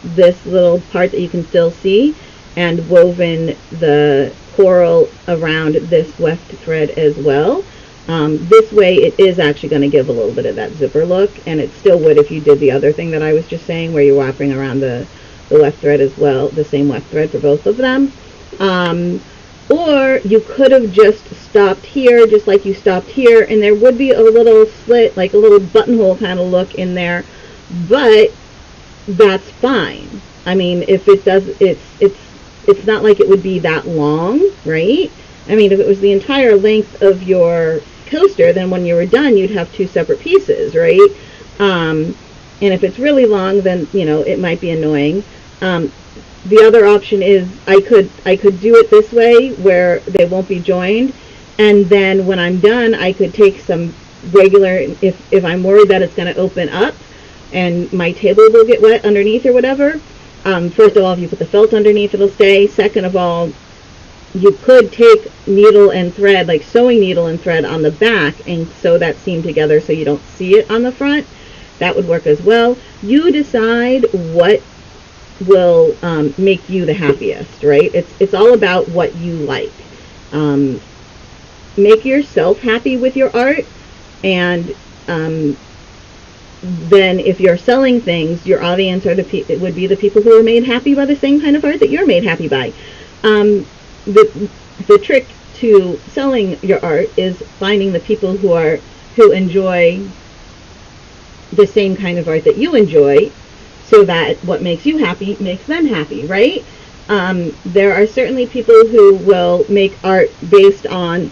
this little part that you can still see and woven the coral around this weft thread as well. This way it is actually going to give a little bit of that zipper look, and it still would if you did the other thing that I was just saying, where you're wrapping around the weft thread as well, the same weft thread for both of them. Or you could have just stopped here, just like you stopped here, and there would be a little slit, like a little buttonhole kind of look in there, but that's fine. I mean, if it does, it's not like it would be that long, right? I mean, if it was the entire length of your coaster, then when you were done, you'd have two separate pieces, right? And if it's really long, then, you know, it might be annoying. The other option is I could do it this way where they won't be joined, and then when I'm done, I could take some regular, if I'm worried that it's going to open up and my table will get wet underneath or whatever. First of all, if you put the felt underneath, it'll stay. Second of all, you could take needle and thread, like sewing needle and thread on the back, and sew that seam together so you don't see it on the front. That would work as well. You decide what will make you the happiest, right? It's all about what you like. Make yourself happy with your art, and then if you're selling things, your audience would be the people who are made happy by the same kind of art that you're made happy by. The trick to selling your art is finding the people who enjoy the same kind of art that you enjoy, so that what makes you happy makes them happy, right? There are certainly people who will make art based on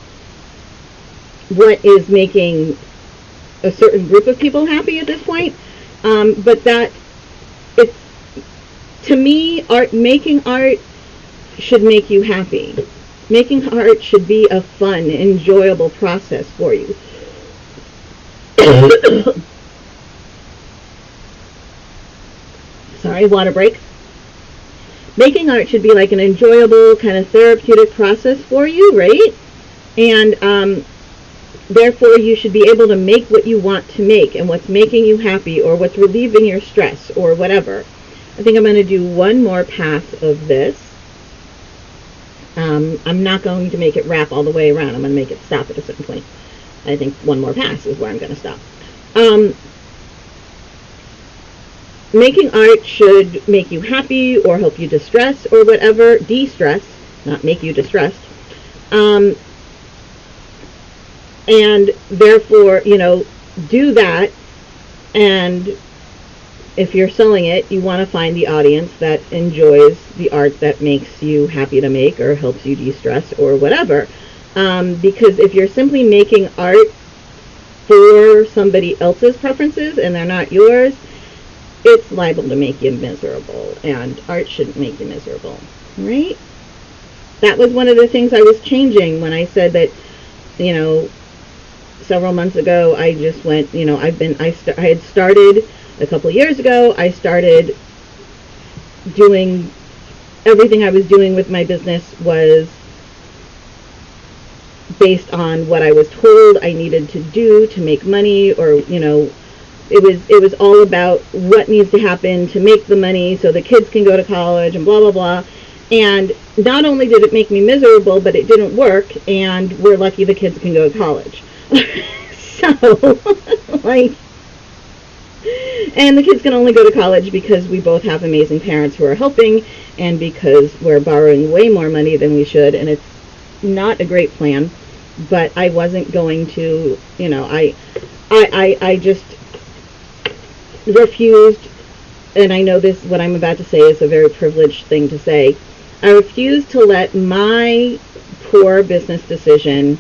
what is making a certain group of people happy at this point, but to me, making art should make you happy. Making art should be a fun, enjoyable process for you. Sorry, water break. Making art should be like an enjoyable, kind of therapeutic process for you, right? And therefore, you should be able to make what you want to make, and what's making you happy, or what's relieving your stress, or whatever. I think I'm going to do one more pass of this. I'm not going to make it wrap all the way around. I'm going to make it stop at a certain point. I think one more pass is where I'm going to stop. Making art should make you happy, or help you distress, or whatever. De-stress, not make you distressed. And therefore, do that. And if you're selling it, you want to find the audience that enjoys the art that makes you happy to make, or helps you de-stress, or whatever. Because if you're simply making art for somebody else's preferences and they're not yours, it's liable to make you miserable, and art shouldn't make you miserable, right? That was one of the things I was changing when I said that, several months ago, I just went, I had started a couple of years ago. I started doing everything I was doing with my business was based on what I was told I needed to do to make money, or it was all about what needs to happen to make the money so the kids can go to college and blah blah blah. And not only did it make me miserable, but it didn't work, and we're lucky the kids can go to college. So, and the kids can only go to college because we both have amazing parents who are helping, and because we're borrowing way more money than we should, and it's not a great plan. But I wasn't going to, I just refused, and I know this, what I'm about to say is a very privileged thing to say. I refused to let my poor business decision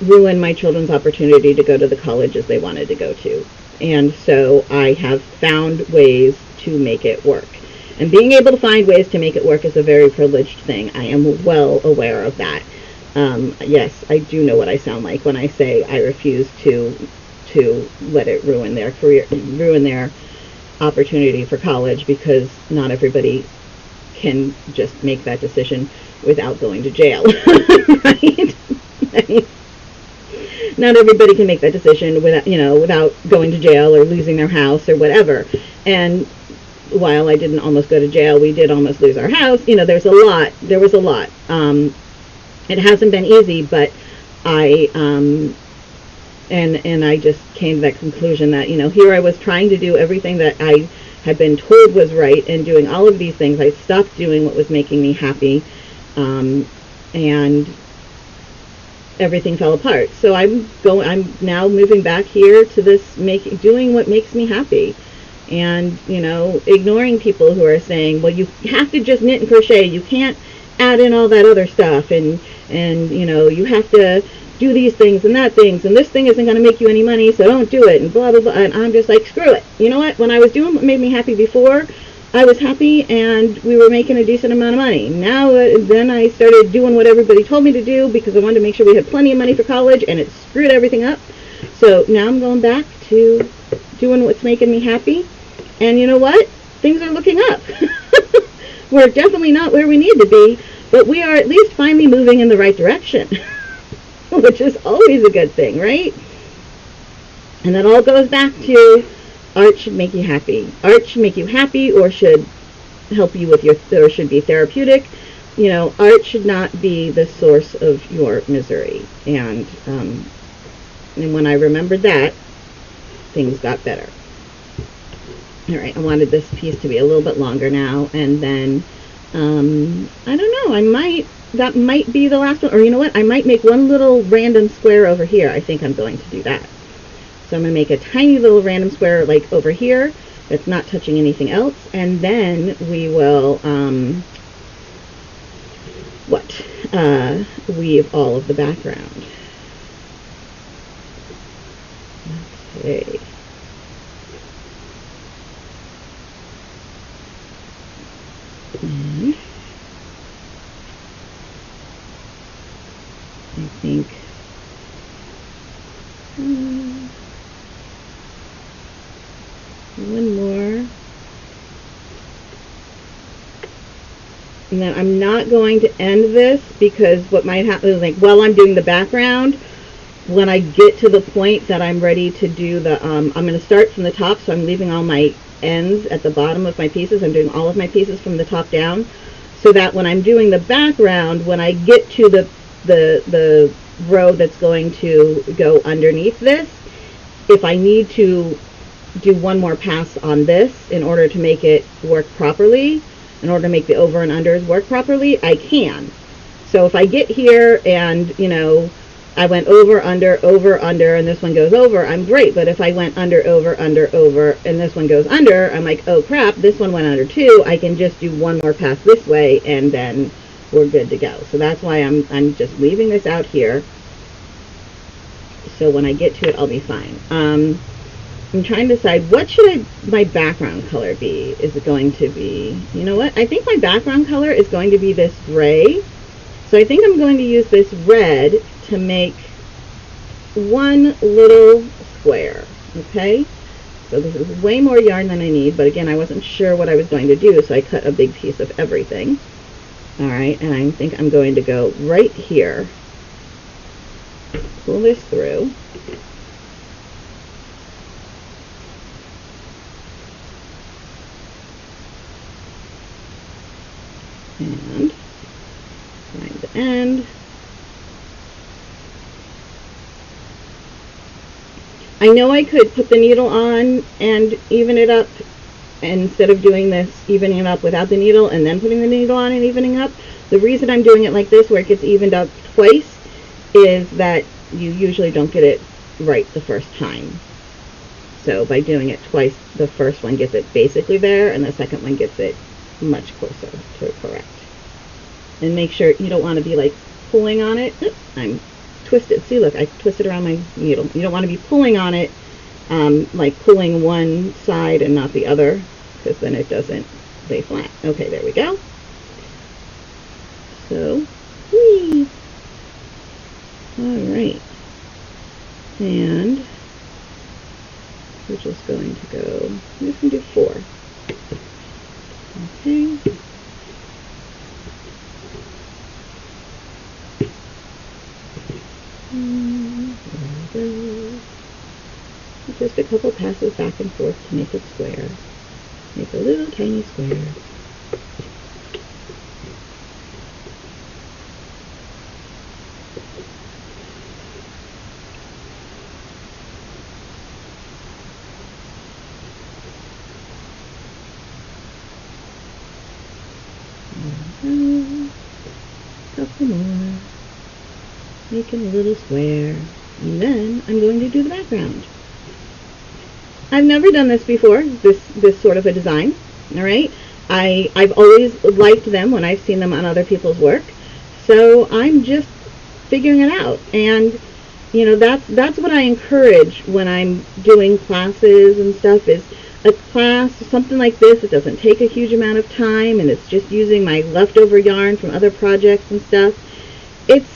ruin my children's opportunity to go to the colleges they wanted to go to. And so I have found ways to make it work. And being able to find ways to make it work is a very privileged thing. I am well aware of that. Yes, I do know what I sound like when I say I refuse to let it ruin their career, ruin their opportunity for college, because not everybody can just make that decision without going to jail, right? Not everybody can make that decision without going to jail or losing their house or whatever. And while I didn't almost go to jail, we did almost lose our house. There was a lot. It hasn't been easy, but I just came to that conclusion that, here I was trying to do everything that I had been told was right, and doing all of these things. I stopped doing what was making me happy, and everything fell apart. So I'm now moving back here to this, doing what makes me happy, and ignoring people who are saying, well, you have to just knit and crochet, you can't add in all that other stuff, and you have to do these things and that things, and this thing isn't going to make you any money, so don't do it, and blah blah blah. And I'm just like, screw it. You know what? When I was doing what made me happy before, I was happy, and we were making a decent amount of money. Now, then I started doing what everybody told me to do, because I wanted to make sure we had plenty of money for college, and it screwed everything up. So now I'm going back to doing what's making me happy, and you know what? Things are looking up. We're definitely not where we need to be, but we are at least finally moving in the right direction, which is always a good thing, right? And that all goes back to art should make you happy. Art should make you happy, or should help you with or should be therapeutic. You know, art should not be the source of your misery. And when I remembered that, things got better. All right, I wanted this piece to be a little bit longer now, and then I don't know, that might be the last one, or you know what, I might make one little random square over here. I think I'm going to do that. So I'm going to make a tiny little random square like over here that's not touching anything else, and then we will weave all of the background. Okay. And I think one more. And then I'm not going to end this, because what might happen is, like, while I'm doing the background, when I get to the point that I'm ready to do the, I'm going to start from the top, so I'm leaving all my ends at the bottom of my pieces. I'm doing all of my pieces from the top down, so that when I'm doing the background, when I get to the row that's going to go underneath this, if I need to do one more pass on this in order to make it work properly, in order to make the over and unders work properly, I can. So if I get here and, you know, I went over, under, and this one goes over, I'm great. But if I went under, over, and this one goes under, I'm like, oh crap, this one went under too. I can just do one more pass this way, and then we're good to go. So that's why I'm just leaving this out here. So when I get to it, I'll be fine. I'm trying to decide, what should my background color be? Is it going to be, you know what? I think my background color is going to be this gray. So I think I'm going to use this red to make one little square. Okay? So this is way more yarn than I need, but again, I wasn't sure what I was going to do, so I cut a big piece of everything. Alright, and I think I'm going to go right here. Pull this through. And find the end. I know I could put the needle on and even it up, instead of doing this, evening it up without the needle and then putting the needle on and evening up. The reason I'm doing it like this, where it gets evened up twice, is that you usually don't get it right the first time. So by doing it twice, the first one gets it basically there, and the second one gets it much closer to correct. And make sure you don't want to be like pulling on it. Oops, I'm twisted. See, look, I twisted around my needle. You don't want to be pulling on it, like pulling one side and not the other, because then it doesn't lay flat. Okay, there we go. So, whee! All right, and we're just going to go. I'm just going to do 4. Okay. There we go. Just a couple passes back and forth to make it square. Make a little tiny square. Couple more. Making a little square. And then I'm going to do the background. I've never done this before, this sort of a design. Alright? I've always liked them when I've seen them on other people's work. So I'm just figuring it out. And you know, that's what I encourage when I'm doing classes and stuff, is a class, something like this. It doesn't take a huge amount of time, and it's just using my leftover yarn from other projects and stuff. It's,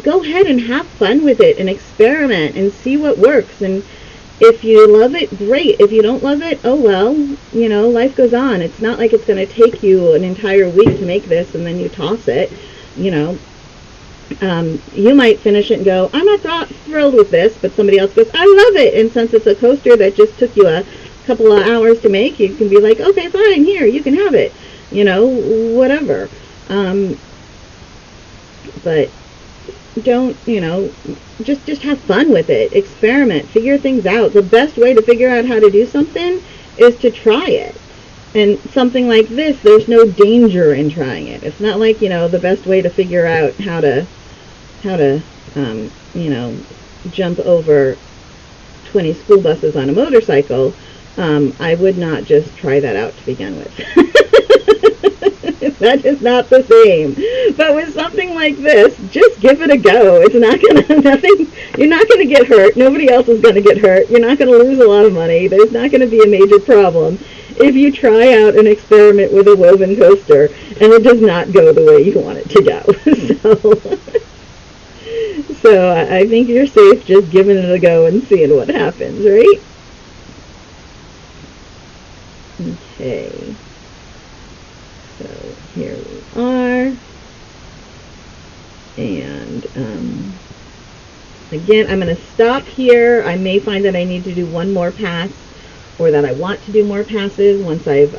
go ahead and have fun with it and experiment and see what works. And If you love it, great. If you don't love it, oh well, you know, life goes on. It's not like it's going to take you an entire week to make this and then you toss it, you know. You might finish it and go, I'm not thrilled with this, but somebody else goes, I love it. And since it's a coaster that just took you a couple of hours to make, you can be like, okay, fine, here, you can have it, you know, whatever. But don't, you know, just have fun with it. Experiment, figure things out. The best way to figure out how to do something is to try it. And something like this, there's no danger in trying it. It's not like, you know, the best way to figure out how to you know, jump over 20 school buses on a motorcycle. I would not just try that out to begin with. That is not the same. But with something like this, just give it a go. It's not you're not gonna get hurt. Nobody else is gonna get hurt. You're not gonna lose a lot of money. There's not gonna be a major problem if you try out an experiment with a woven coaster and it does not go the way you want it to go. So I think you're safe just giving it a go and seeing what happens, right? Okay. So here we are. And again, I'm going to stop here. I may find that I need to do one more pass, or that I want to do more passes once I've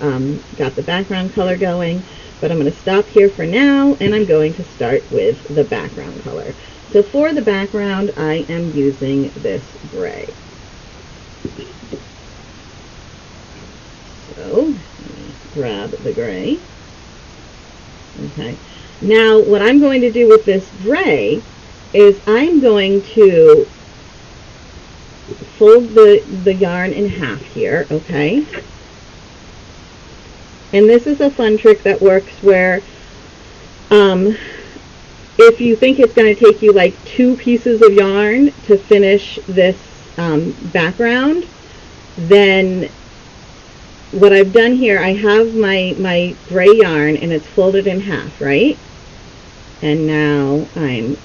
got the background color going. But I'm going to stop here for now, and I'm going to start with the background color. So for the background, I am using this gray. So let me grab the gray. Okay. Now what I'm going to do with this gray is I'm going to fold the yarn in half here, okay? And this is a fun trick that works where if you think it's going to take you like 2 pieces of yarn to finish this background, then what I've done here, I have my gray yarn and it's folded in half, right? And now I'm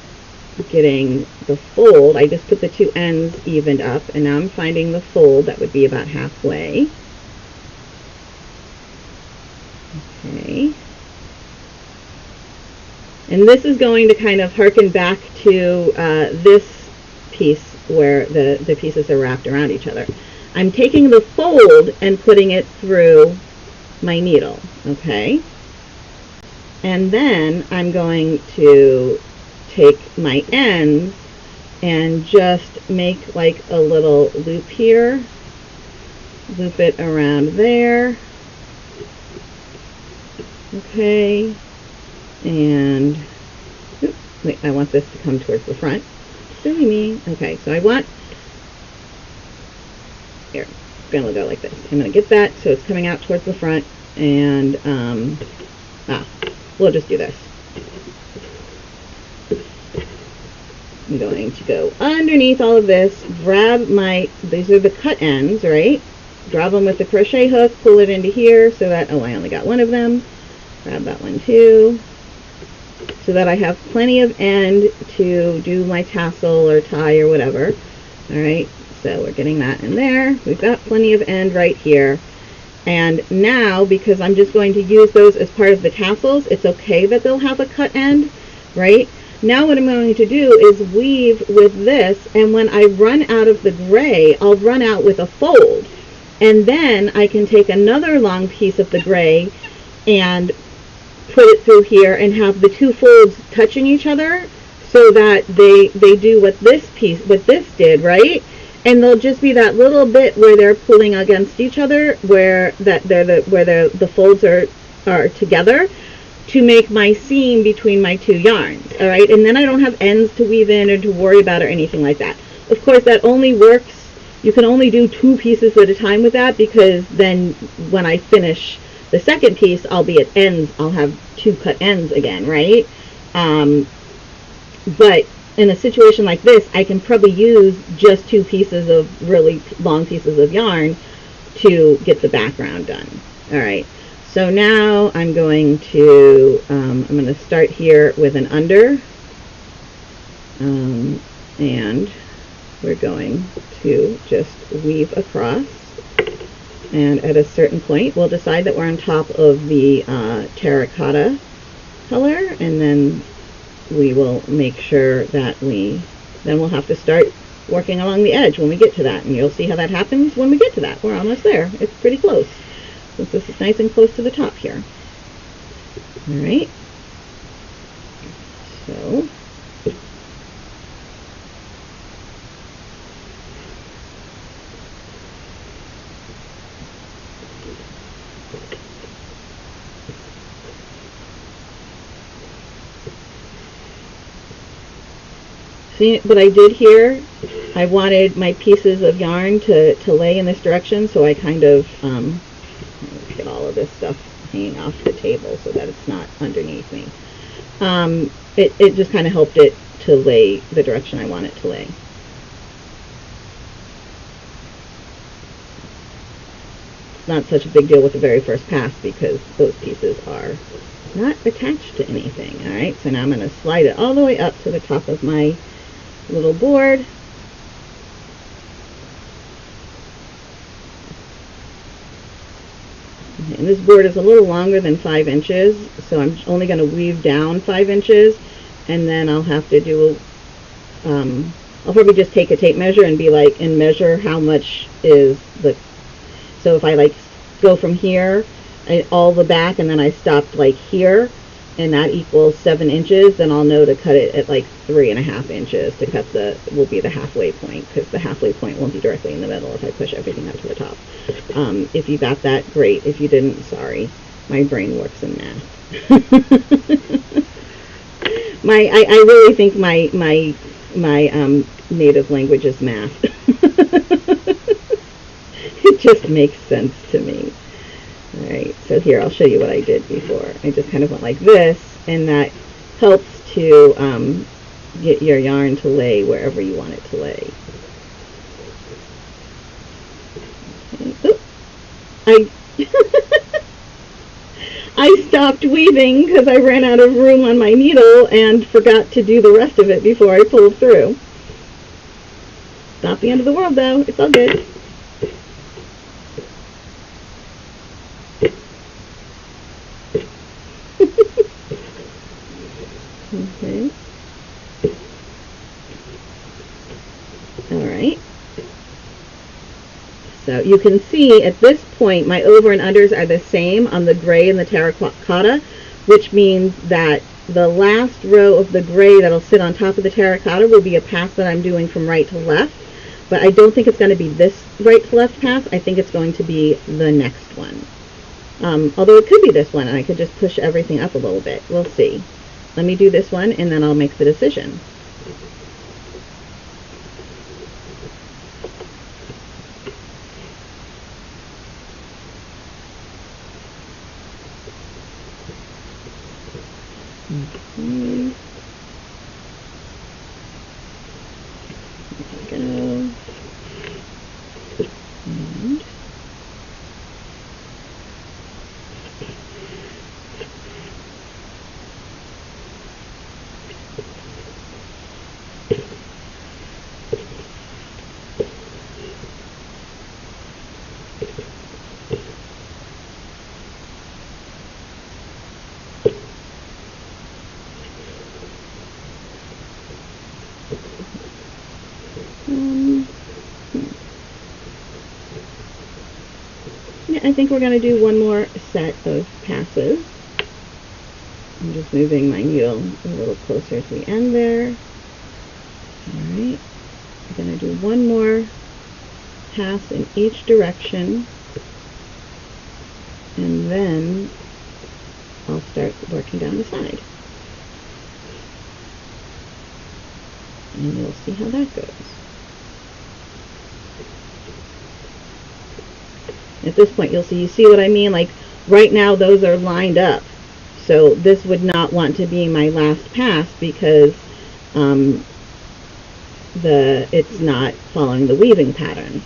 getting the fold. I just put the 2 ends evened up, and now I'm finding the fold that would be about halfway. Okay. And this is going to kind of harken back to this piece where the pieces are wrapped around each other. I'm taking the fold and putting it through my needle, okay? And then I'm going to take my ends and just make like a little loop here, loop it around there, okay, and oops, wait, I want this to come towards the front. Silly me. Okay, so I want, here, it's going to go like this. I'm going to get that so it's coming out towards the front, and we'll just do this. I'm going to go underneath all of this, grab these are the cut ends, right? Grab them with the crochet hook, pull it into here so that, oh, I only got one of them. Grab that one too, so that I have plenty of end to do my tassel or tie or whatever. All right, so we're getting that in there. We've got plenty of end right here. And now, because I'm just going to use those as part of the tassels, it's okay that they'll have a cut end, right? Now what I'm going to do is weave with this, and when I run out of the gray, I'll run out with a fold. And then I can take another long piece of the gray and put it through here and have the 2 folds touching each other so that they do what this did, right? And there'll just be that little bit where they're pulling against each other, where the folds are together, to make my seam between my 2 yarns, all right? And then I don't have ends to weave in or to worry about or anything like that. Of course, that only works, you can only do 2 pieces at a time with that, because then when I finish the second piece, I'll be at ends, I'll have 2 cut ends again, right? But in a situation like this, I can probably use just 2 pieces of really long pieces of yarn to get the background done, all right? So now I'm going to start here with an under, and we're going to just weave across, and at a certain point we'll decide that we're on top of the terracotta color, and then we will make sure that then we'll have to start working along the edge when we get to that, and you'll see how that happens when we get to that. We're almost there. It's pretty close, since this is nice and close to the top here. Alright, so see what I did here? I wanted my pieces of yarn to lay in this direction, so I kind of let's get all of this stuff hanging off the table so that it's not underneath me. It just kind of helped it to lay the direction I want it to lay. It's not such a big deal with the very first pass because those pieces are not attached to anything. Alright, so now I'm going to slide it all the way up to the top of my little board. And this board is a little longer than 5 inches, so I'm only going to weave down 5 inches, and then I'll have to do, I'll probably just take a tape measure and be like, and measure how much is so if I like go from here, all the back, and then I stopped like here, and that equals 7 inches, then I'll know to cut it at like 3.5 inches to cut will be the halfway point, because the halfway point won't be directly in the middle if I push everything up to the top. If you got that, great. If you didn't, sorry. My brain works in math. I really think my native language is math. It just makes sense to me. Alright, so here, I'll show you what I did before. I just kind of went like this, and that helps to get your yarn to lay wherever you want it to lay. Okay. I stopped weaving because I ran out of room on my needle and forgot to do the rest of it before I pulled through. Not the end of the world, though. It's all good. Okay. Alright. So you can see at this point my over and unders are the same on the gray and the terracotta, which means that the last row of the gray that'll sit on top of the terracotta will be a pass that I'm doing from right to left. But I don't think it's going to be this right to left pass. I think it's going to be the next one. Although it could be this one, and I could just push everything up a little bit. We'll see. Let me do this one, and then I'll make the decision. Okay. There we go. And yeah, I think we're going to do one more set of passes. I'm just moving my needle a little closer to the end there. Alright, I'm going to do one more pass in each direction, and then I'll start working down the side. And you'll see how that goes. At this point, you see what I mean? Like, right now, those are lined up. So this would not want to be my last pass because it's not following the weaving pattern.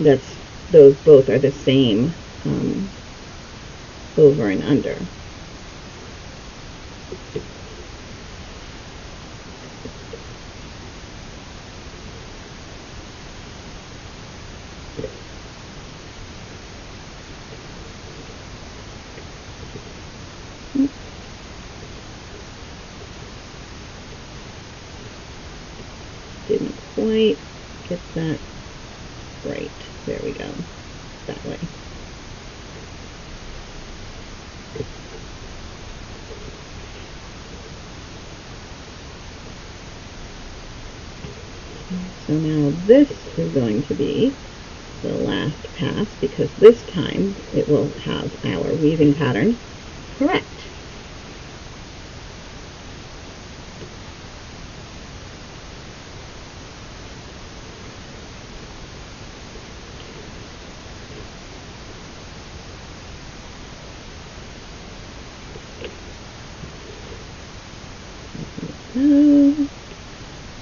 Those both are the same over and under. quite get that right. There we go. That way. So now this is going to be the last pass, because this time it will have our weaving pattern correct.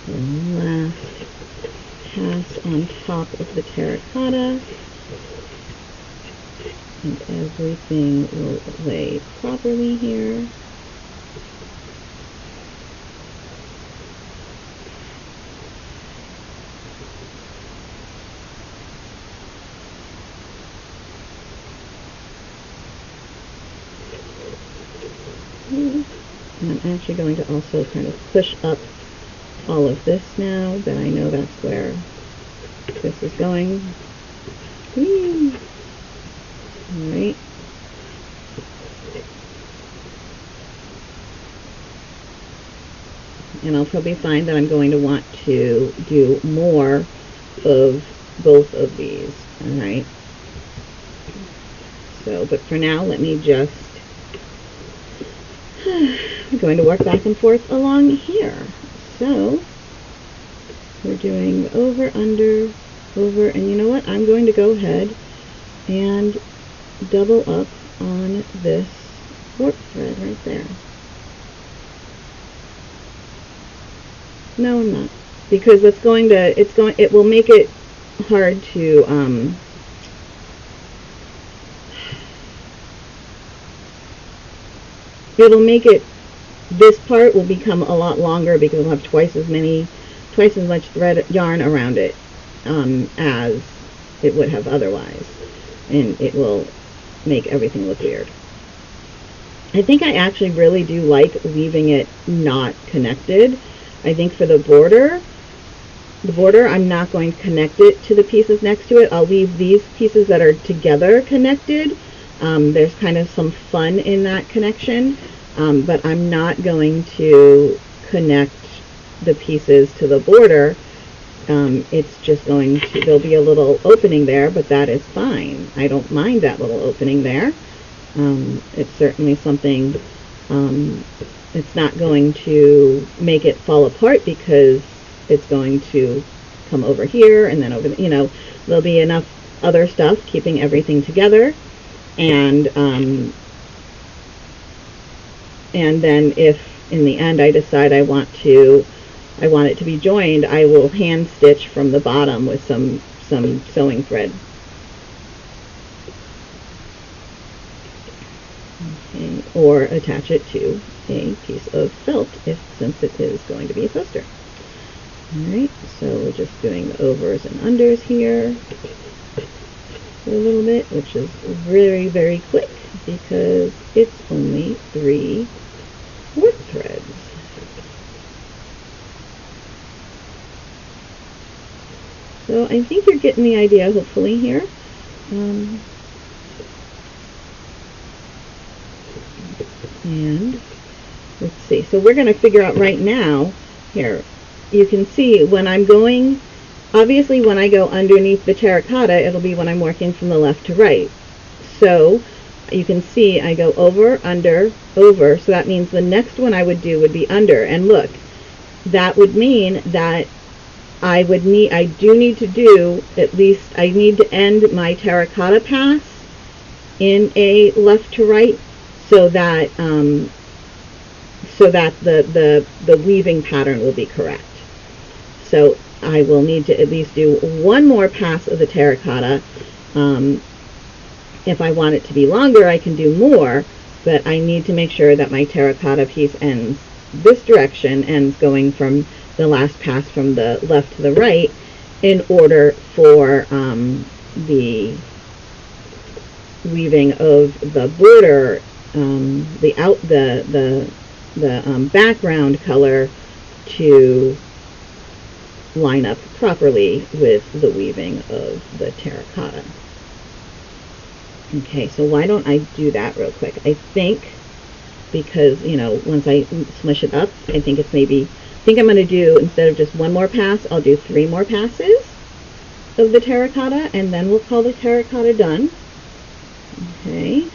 The last pass on top of the terracotta, and everything will lay properly here. And I'm actually going to also kind of push up all of this now that I know that's where this is going. Alright. And I'll probably find that I'm going to want to do more of both of these. Alright. So, but for now, let me just, I'm going to work back and forth along here. So, we're doing over, under, over, and you know what? I'm going to go ahead and double up on this warp thread right there. No, I'm not. Because it will make it hard to, it'll make it, this part will become a lot longer because it'll have twice as much thread yarn around it as it would have otherwise, and it will make everything look weird. I think I actually really do like leaving it not connected. I think for the border I'm not going to connect it to the pieces next to it. I'll leave these pieces that are together connected. There's kind of some fun in that connection, but I'm not going to connect the pieces to the border. It's just going to, there'll be a little opening there, but that is fine. I don't mind that little opening there. It's certainly something, it's not going to make it fall apart because it's going to come over here and then over, there'll be enough other stuff keeping everything together. And then if in the end I decide I want it to be joined, I will hand stitch from the bottom with some sewing thread. Okay, or attach it to a piece of felt since it is going to be a poster. Alright, so we're just doing the overs and unders here for a little bit, which is very, very quick because it's only 3 warp threads. So I think you're getting the idea, hopefully, here. And let's see. So we're going to figure out right now, here, you can see when I'm going, obviously when I go underneath the terracotta, it'll be when I'm working from the left to right. So you can see I go over, under, over, so that means the next one I would do would be under. And look, that would mean that I do need to do, at least I need to end my terracotta pass in a left to right so that the weaving pattern will be correct. So I will need to at least do one more pass of the terracotta. If I want it to be longer, I can do more, but I need to make sure that my terracotta piece ends this direction, ends going from the last pass from the left to the right, in order for the weaving of the border, the background color to line up properly with the weaving of the terracotta. Okay, so why don't I do that real quick? I think because, you know, once I smush it up, I think it's maybe, I think I'm going to do, instead of just one more pass, I'll do 3 more passes of the terracotta, and then we'll call the terracotta done. Okay.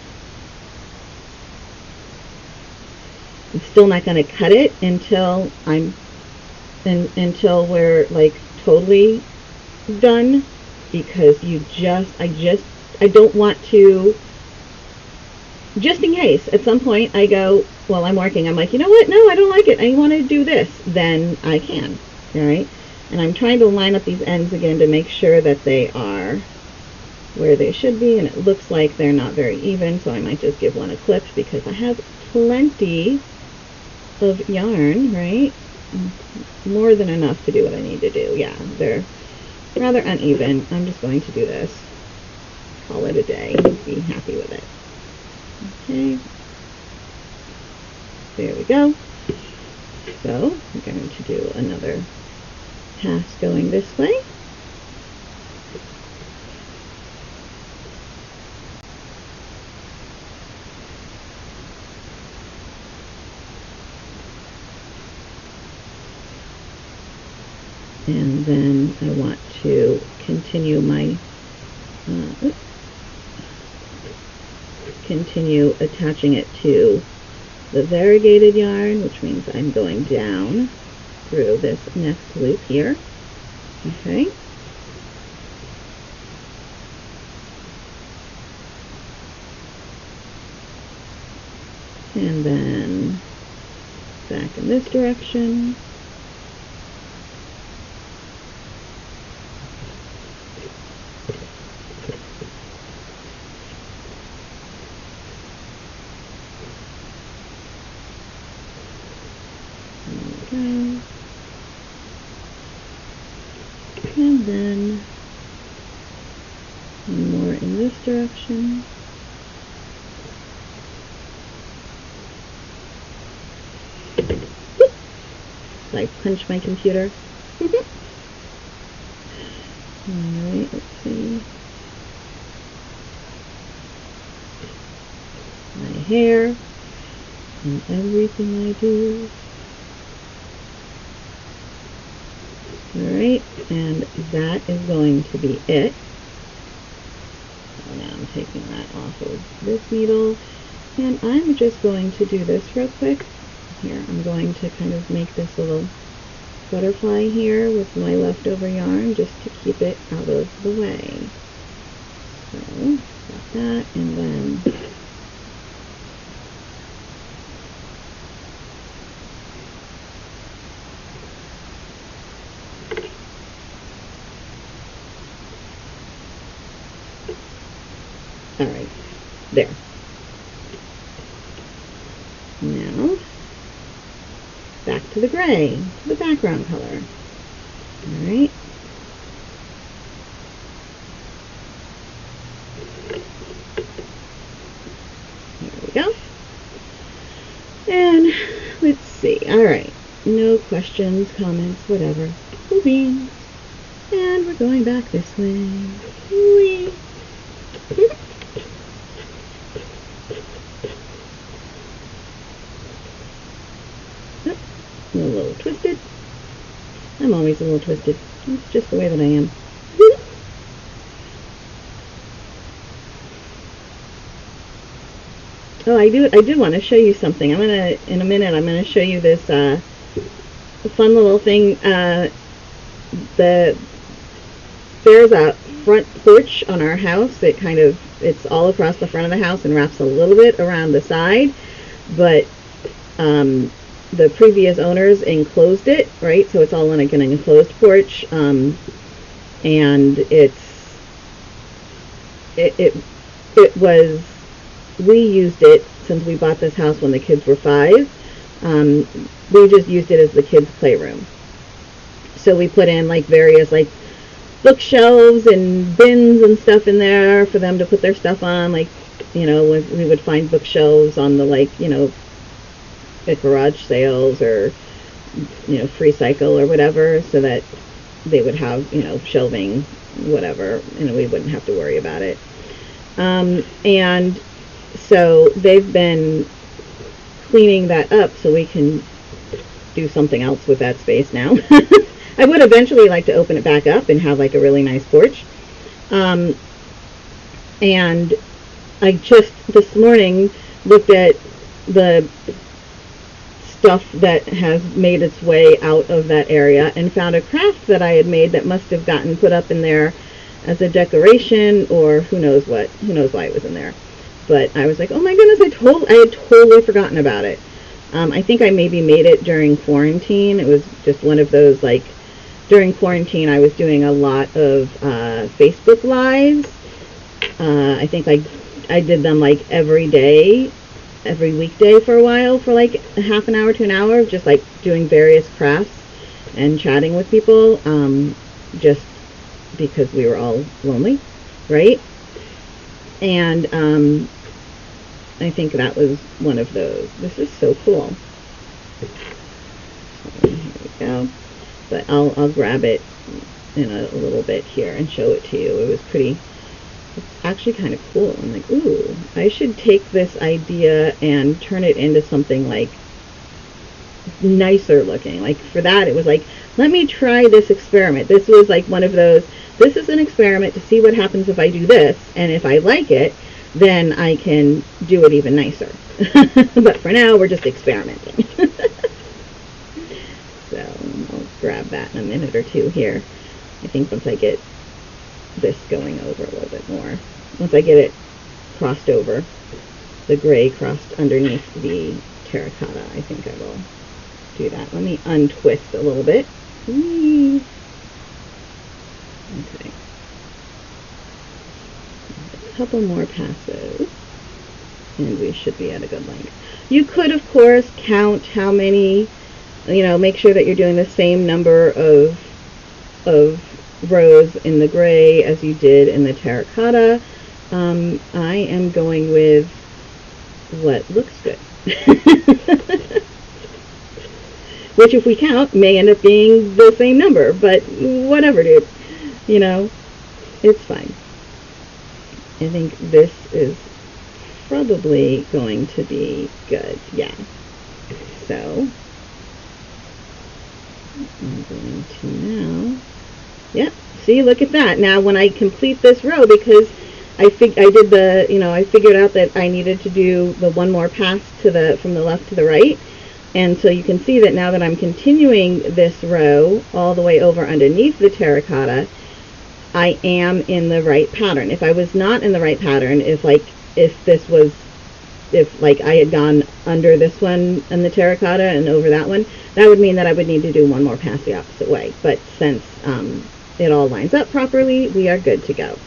I'm still not going to cut it until until we're like totally done, because I don't want to, just in case at some point I go, while I'm working, I'm like, you know what, no, I don't like it, I want to do this, then I can. All right, and I'm trying to line up these ends again to make sure that they are where they should be, and it looks like they're not very even, so I might just give one a clip because I have plenty of yarn, right? More than enough to do what I need to do. Yeah, they're rather uneven. I'm just going to do this, call it a day, be happy with it. Okay, there we go. So I'm going to do another pass going this way. And then I want to continue my continue attaching it to the variegated yarn, which means I'm going down through this next loop here. Okay. And then back in this direction. And then more in this direction. So I punched my computer. Alright, let's see. My hair and everything I do. Alright, and that is going to be it. So now I'm taking that off of this needle, and I'm just going to do this real quick. Here, I'm going to kind of make this little butterfly here with my leftover yarn just to keep it out of the way. So, got that, and then alright, there. Now, back to the gray, to the background color. Alright. There we go. And let's see. Alright. No questions, comments, whatever. Cool beans. And we're going back this way. Whee! A little twisted. I'm always a little twisted. It's just the way that I am. Oh, I did want to show you something. In a minute, I'm gonna show you this fun little thing. There's a front porch on our house. It's all across the front of the house and wraps a little bit around the side, but the previous owners enclosed it, right? So it's all like an enclosed porch, and we used it since we bought this house when the kids were 5. We just used it as the kids' playroom. So we put in like various like bookshelves and bins and stuff in there for them to put their stuff on. Like, you know, we would find bookshelves on the, like, you know, at garage sales or, you know, free cycle or whatever, so that they would have, shelving, whatever, and we wouldn't have to worry about it. And so they've been cleaning that up so we can do something else with that space now. I would eventually like to open it back up and have like a really nice porch. And I just this morning looked at the stuff that has made its way out of that area and found a craft that I had made that must have gotten put up in there as a decoration, or who knows why it was in there. But I was like, oh my goodness, I had totally forgotten about it. I think I maybe made it during quarantine. It was just one of those, like, during quarantine I was doing a lot of Facebook Lives. I think I did them like every day, every weekday for a while, for like a half an hour to an hour, just like doing various crafts and chatting with people, just because we were all lonely, right? And I think that was one of those. This is so cool. So, here we go. But I'll grab it in a little bit here and show it to you. It was pretty, it's actually kind of cool. I'm like, ooh, I should take this idea and turn it into something like nicer looking. Like for that, it was like, let me try this experiment. This was like one of those, this is an experiment to see what happens if I do this, and if I like it, then I can do it even nicer. But for now, we're just experimenting. So I'll grab that in a minute or two here. I think once I get this going over a little bit more, once I get it crossed over, the gray crossed underneath the terracotta, I think I will do that. Let me untwist a little bit. Whee! Okay. A couple more passes, and we should be at a good length. You could, of course, count how many, make sure that you're doing the same number of rows in the gray as you did in the terracotta. I am going with what looks good. Which, if we count, may end up being the same number, but whatever, dude. It's fine. I think this is probably going to be good. Yeah. So, I'm going to now, yep, see, look at that. Now, when I complete this row, because I figured out that I needed to do the one more pass from the left to the right. And so you can see that now that I'm continuing this row all the way over underneath the terracotta, I am in the right pattern. If I was not in the right pattern, if I had gone under this one and the terracotta and over that one, that would mean that I would need to do one more pass the opposite way. But since it all lines up properly, we are good to go.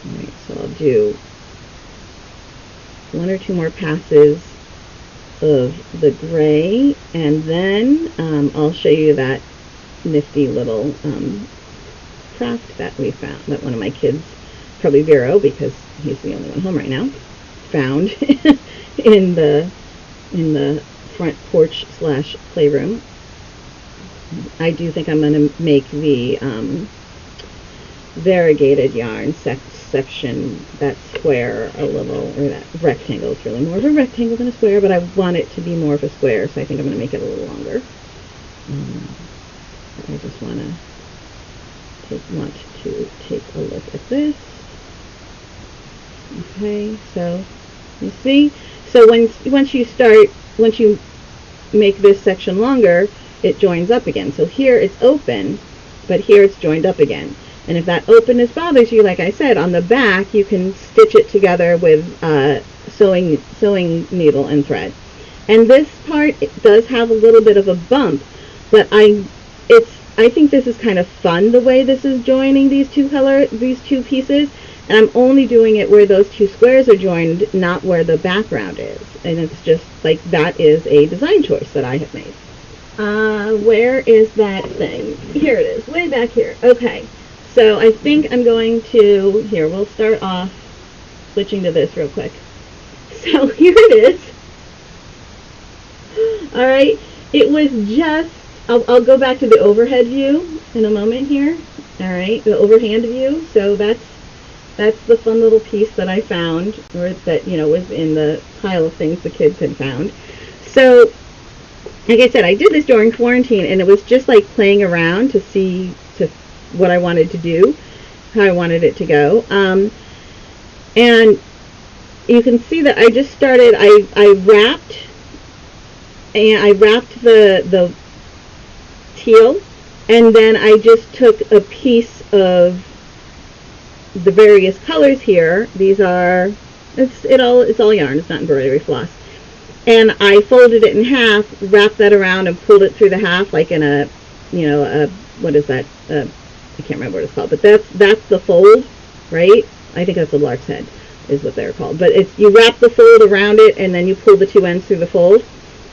Alright, so I'll do one or two more passes of the gray, and then I'll show you that nifty little craft that we found, that one of my kids, probably Vero, because he's the only one home right now, found in the front porch / playroom. I do think I'm going to make the variegated yarn section, that square, a little, or that rectangle. It's really more of a rectangle than a square, but I want it to be more of a square, so I think I'm going to make it a little longer. I just want to take a look at this. Okay, so you see, so once you make this section longer, it joins up again. So here it's open, but here it's joined up again. And if that openness bothers you, like I said, on the back you can stitch it together with sewing needle and thread. And this part, it does have a little bit of a bump, but I think this is kind of fun the way this is joining these two pieces, and I'm only doing it where those two squares are joined, not where the background is. And it's just like, that is a design choice that I have made. Where is that thing? Here it is, way back here. Okay. So I think I'm going to, here, we'll start off switching to this real quick. So here it is. All right. It was just, I'll go back to the overhead view in a moment here. All right, the overhand view. So that's the fun little piece that I found, or that, was in the pile of things the kids had found. So, like I said, I did this during quarantine, and it was just like playing around to see what I wanted to do, how I wanted it to go. And you can see that I just started, I wrapped the teal, and then I just took a piece of the various colors here. These are, it's all yarn, it's not embroidery floss. And I folded it in half, wrapped that around, and pulled it through the half, like in a, what is that? I can't remember what it's called, but that's the fold, right? I think that's a lark's head, is what they're called. But it's, you wrap the fold around it, and then you pull the two ends through the fold.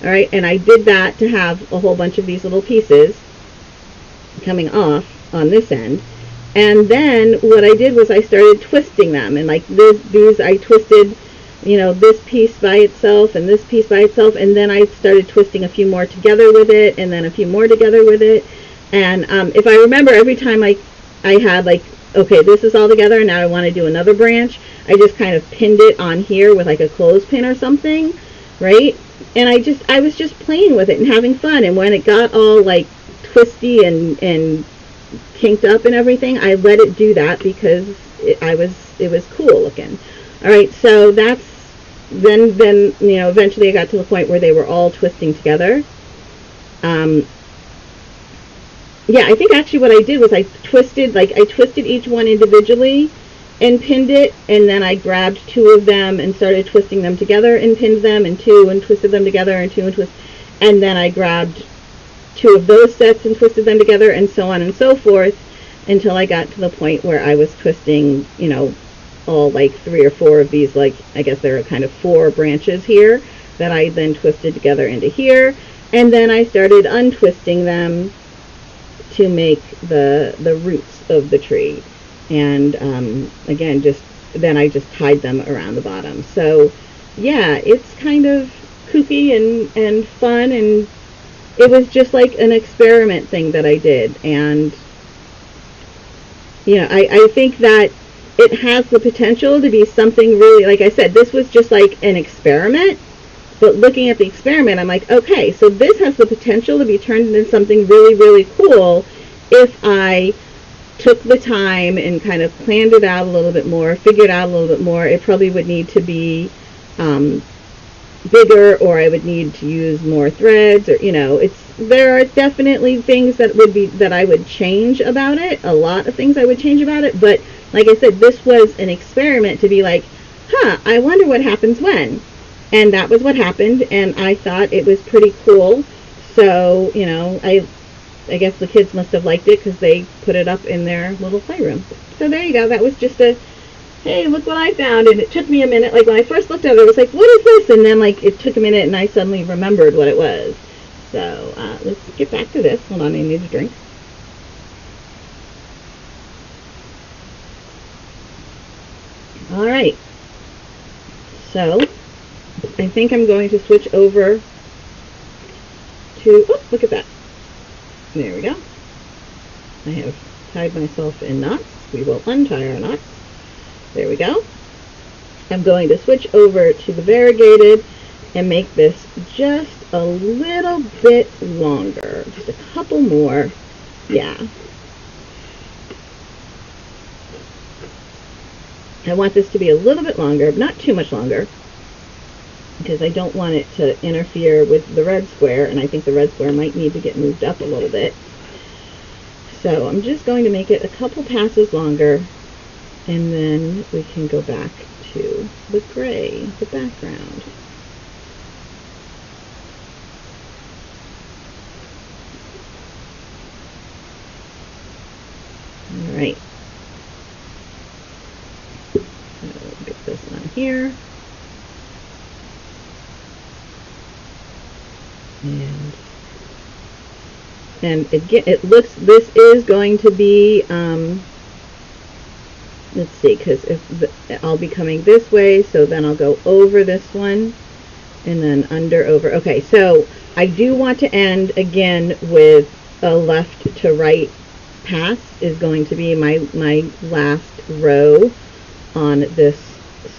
All right, and I did that to have a whole bunch of these little pieces coming off on this end. And then what I did was I started twisting them, and like these I twisted, this piece by itself and this piece by itself, and then I started twisting a few more together with it, and then a few more together with it. And if I remember, every time I had like, okay, this is all together, and now I want to do another branch, I just kind of pinned it on here with like a clothespin or something, right? And I was just playing with it and having fun. And when it got all like twisty and kinked up and everything, I let it do that because it was cool looking. All right, so that's then eventually I got to the point where they were all twisting together. Yeah, I think actually what I did was I twisted each one individually and pinned it, and then I grabbed two of them and started twisting them together and pinned them, and two and twisted them together, and two and and then I grabbed two of those sets and twisted them together, and so on and so forth, until I got to the point where I was twisting, all like 3 or 4 of these, like, I guess there are kind of 4 branches here that I then twisted together into here, and then I started untwisting them to make the roots of the tree. And again, then I just tied them around the bottom. So yeah, it's kind of kooky and fun, and it was just like an experiment thing that I did. And I think that it has the potential to be something really, like I said, this was just like an experiment. But looking at the experiment, I'm like, okay, so this has the potential to be turned into something really, really cool if I took the time and kind of planned it out a little bit more, figured out a little bit more. It probably would need to be bigger, or I would need to use more threads, or there are definitely things that I would change about it. A lot of things I would change about it, but like I said, this was an experiment to be like, I wonder what happens when. And that was what happened, and I thought it was pretty cool. So, I guess the kids must have liked it because they put it up in their little playroom. So there you go. That was just a, hey, look what I found. And it took me a minute. Like, when I first looked at it, I was like, what is this? And then, like, it took a minute, and I suddenly remembered what it was. So let's get back to this. Hold on, I need a drink. All right. So I think I'm going to switch over to, oh, look at that. There we go. I have tied myself in knots. We will untie our knots. There we go. I'm going to switch over to the variegated and make this just a little bit longer. Just a couple more. Yeah. I want this to be a little bit longer, not too much longer, because I don't want it to interfere with the red square, and I think the red square might need to get moved up a little bit. So I'm just going to make it a couple passes longer, and then we can go back to the gray, the background. All right. So get this on here. And again, it looks, this is going to be, let's see, because I'll be coming this way, so then I'll go over this one, and then under, over. Okay, so I do want to end again with a left to right pass is going to be my last row on this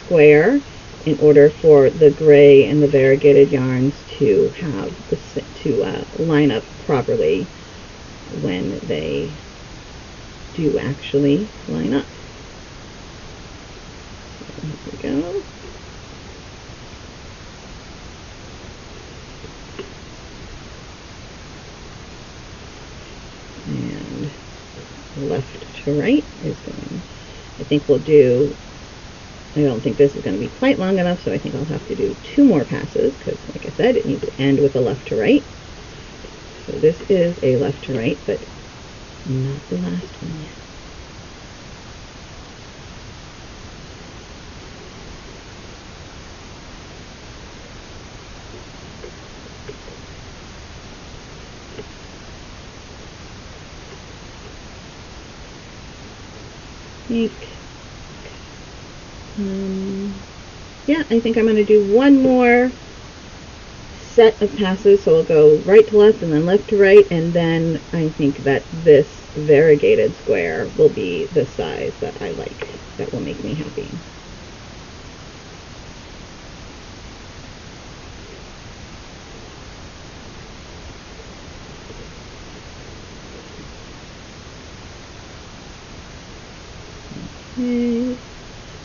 square in order for the gray and the variegated yarns to have line up properly when they do actually line up. So here we go. And left to right is going, I think we'll do, I don't think this is going to be quite long enough, so I think I'll have to do 2 more passes, because like I said, it needs to end with a left to right. So this is a left to right, but not the last one yet. Yeah, I think I'm going to do one more set of passes, so I'll go right to left and then left to right, and then I think that this variegated square will be the size that I like, that will make me happy. Okay.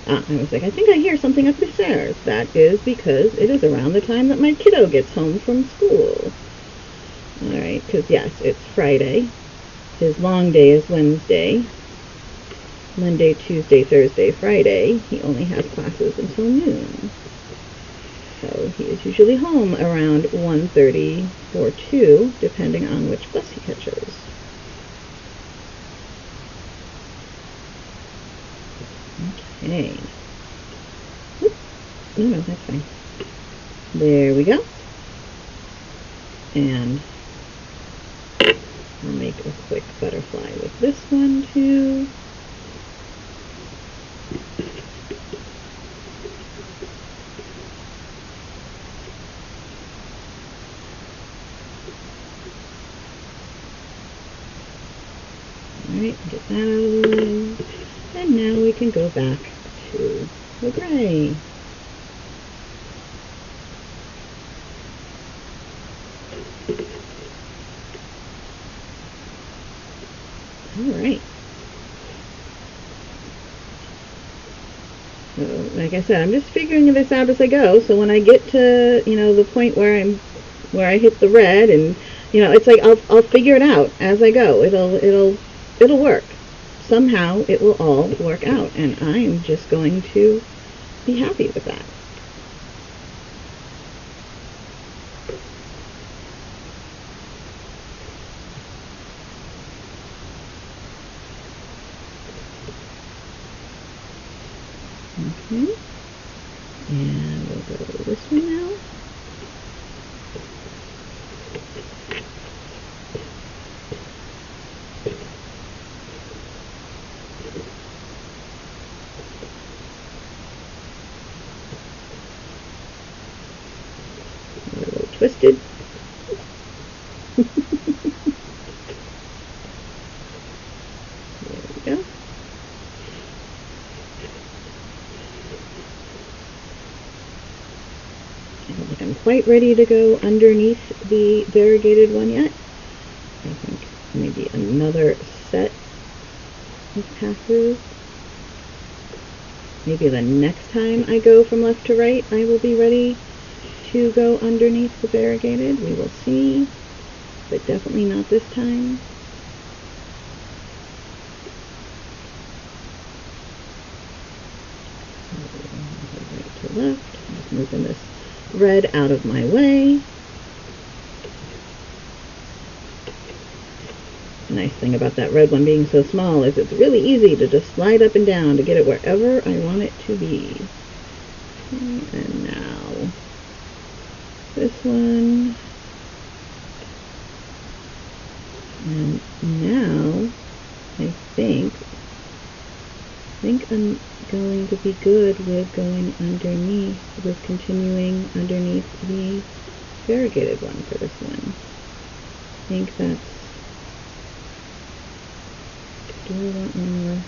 I was like, I think I hear something up the stairs. That is because it is around the time that my kiddo gets home from school. Alright, because yes, it's Friday. His long day is Wednesday. Monday, Tuesday, Thursday, Friday, he only has classes until noon. So he is usually home around 1:30 or 2, depending on which bus he catches. Okay. Oop. No, that's fine. There we go. And I'll make a quick butterfly with this one too. Alright, get that out of the way. And now we can go back to the gray. Alright. So, like I said, I'm just figuring this out as I go, so when I get to, the point where I hit the red, and, it's like I'll figure it out as I go. It'll work. Somehow it will all work out, and I am just going to be happy with that. Okay, and we'll go to this one now. A little twisted. There we go. I don't think I'm quite ready to go underneath the variegated one yet. I think maybe another set of passes. Maybe the next time I go from left to right, I will be ready to go underneath the variegated. We will see, but definitely not this time. Right to left. I'm just moving this red out of my way. The nice thing about that red one being so small is it's really easy to just slide up and down to get it wherever I want it to be. And now this one. And now I think I'm going to be good with going underneath, with continuing underneath the variegated one for this one. I think that's, do I want one more?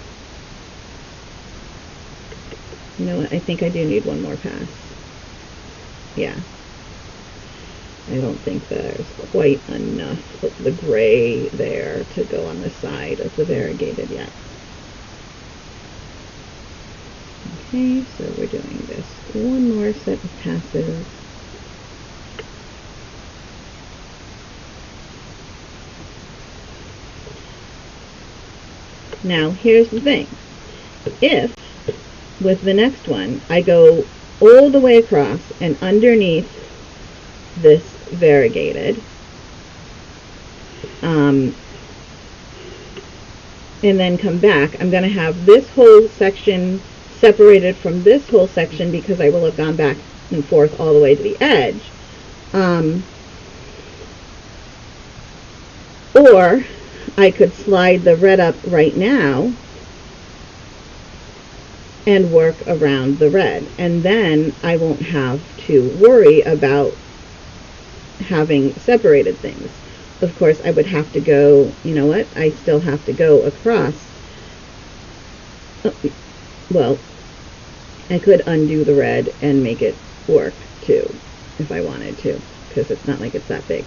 You know what, I think I do need one more pass. Yeah. I don't think there's quite enough of the gray there to go on the side of the variegated yet. Okay, so we're doing this one more set of passes. Now, here's the thing. If, with the next one, I go all the way across and underneath this variegated, and then come back, I'm going to have this whole section separated from this whole section because I will have gone back and forth all the way to the edge. Or I could slide the red up right now and work around the red, and then I won't have to worry about having separated things. Of course, I would have to go, you know what, I still have to go across. Well, I could undo the red and make it work too, if I wanted to, because it's not like it's that big.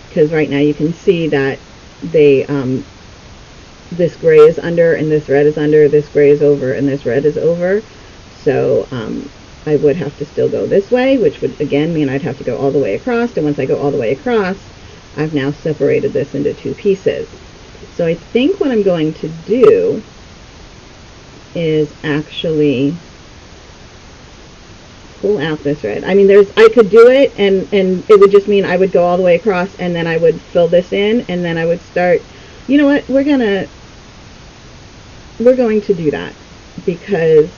Because right now you can see that they, this gray is under and this red is under, this gray is over and this red is over. So I would have to still go this way, which would again mean I'd have to go all the way across, and once I go all the way across, I've now separated this into two pieces. So I think what I'm going to do is actually pull out this red. I mean, I could do it, and it would just mean I would go all the way across, and then I would fill this in, and then I would start, you know what, we're going to do that, because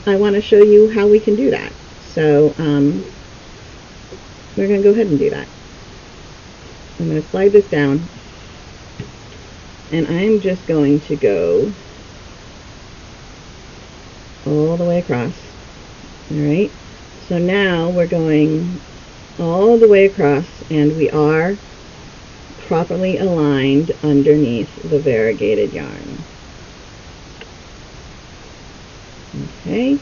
I want to show you how we can do that. So, we're going to go ahead and do that. I'm going to slide this down, and I'm just going to go all the way across. Alright, so now we're going all the way across, and we are properly aligned underneath the variegated yarn. Okay.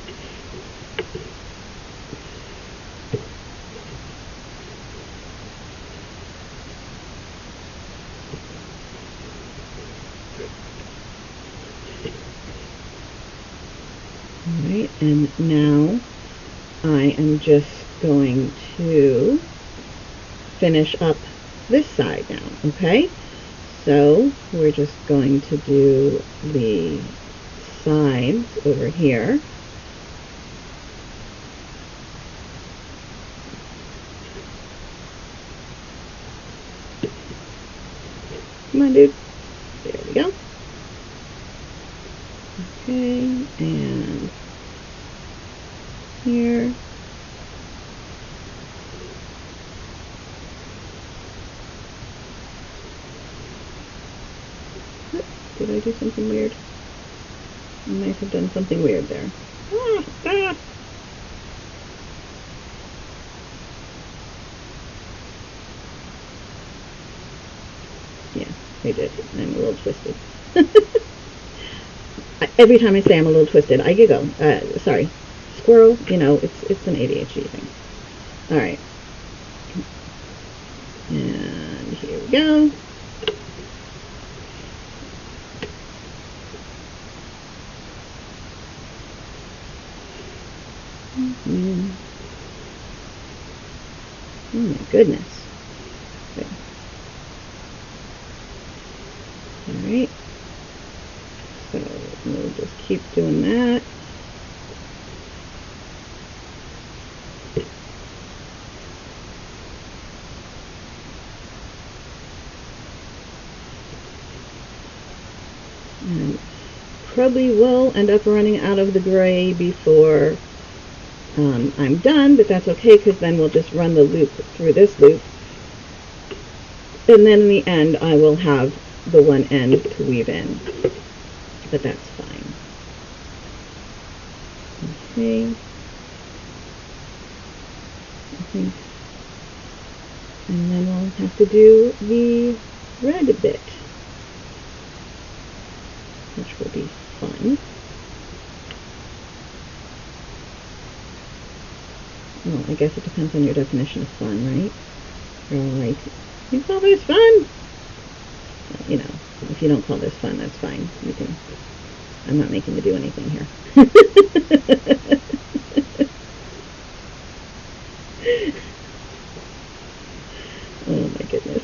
Alright, and now I am just going to finish up this side now, okay? So we're just going to do the sides over here. Come on, dude. There we go. Okay, and here. Oops, did I do something weird? I might have done something weird there. Ah. Yeah, I did. I'm a little twisted. Every time I say I'm a little twisted, I giggle. Sorry. Squirrel, you know, it's an ADHD thing. Alright. And here we go. Oh my goodness. Okay. Alright. So we'll just keep doing that. And probably will end up running out of the gray before I'm done, but that's okay, because then we'll just run the loop through this loop, and then in the end I will have the one end to weave in, but that's fine. Okay, I think And then we'll have to do the red bit, which will be fun. Well, I guess it depends on your definition of fun, right? You're all like, you call this fun? Well, you know, if you don't call this fun, that's fine. You can. I'm not making you do anything here. Oh my goodness.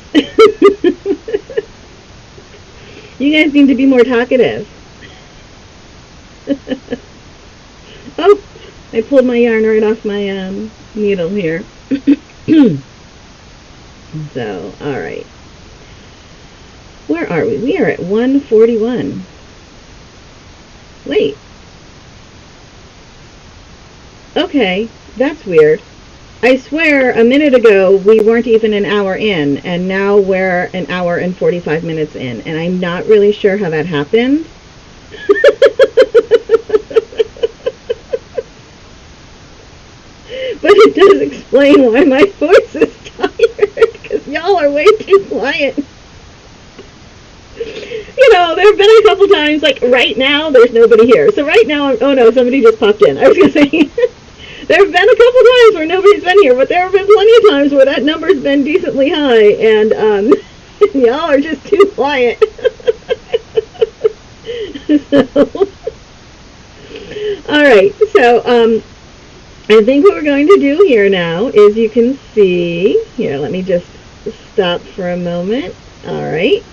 You guys need to be more talkative. Oh, I pulled my yarn right off my needle here. So, alright. Where are we? We are at 141. Wait. Okay, that's weird. I swear a minute ago we weren't even an hour in, and now we're an hour and 45 minutes in, and I'm not really sure how that happened. But it does explain why my voice is tired, because y'all are way too quiet. You know, there have been a couple times, like right now, there's nobody here. So right now, oh no, somebody just popped in. I was going to say, there have been a couple times where nobody's been here, but there have been plenty of times where that number's been decently high, and y'all are just too quiet. So, alright, so, I think what we're going to do here now is you can see, here, let me just stop for a moment. Alright,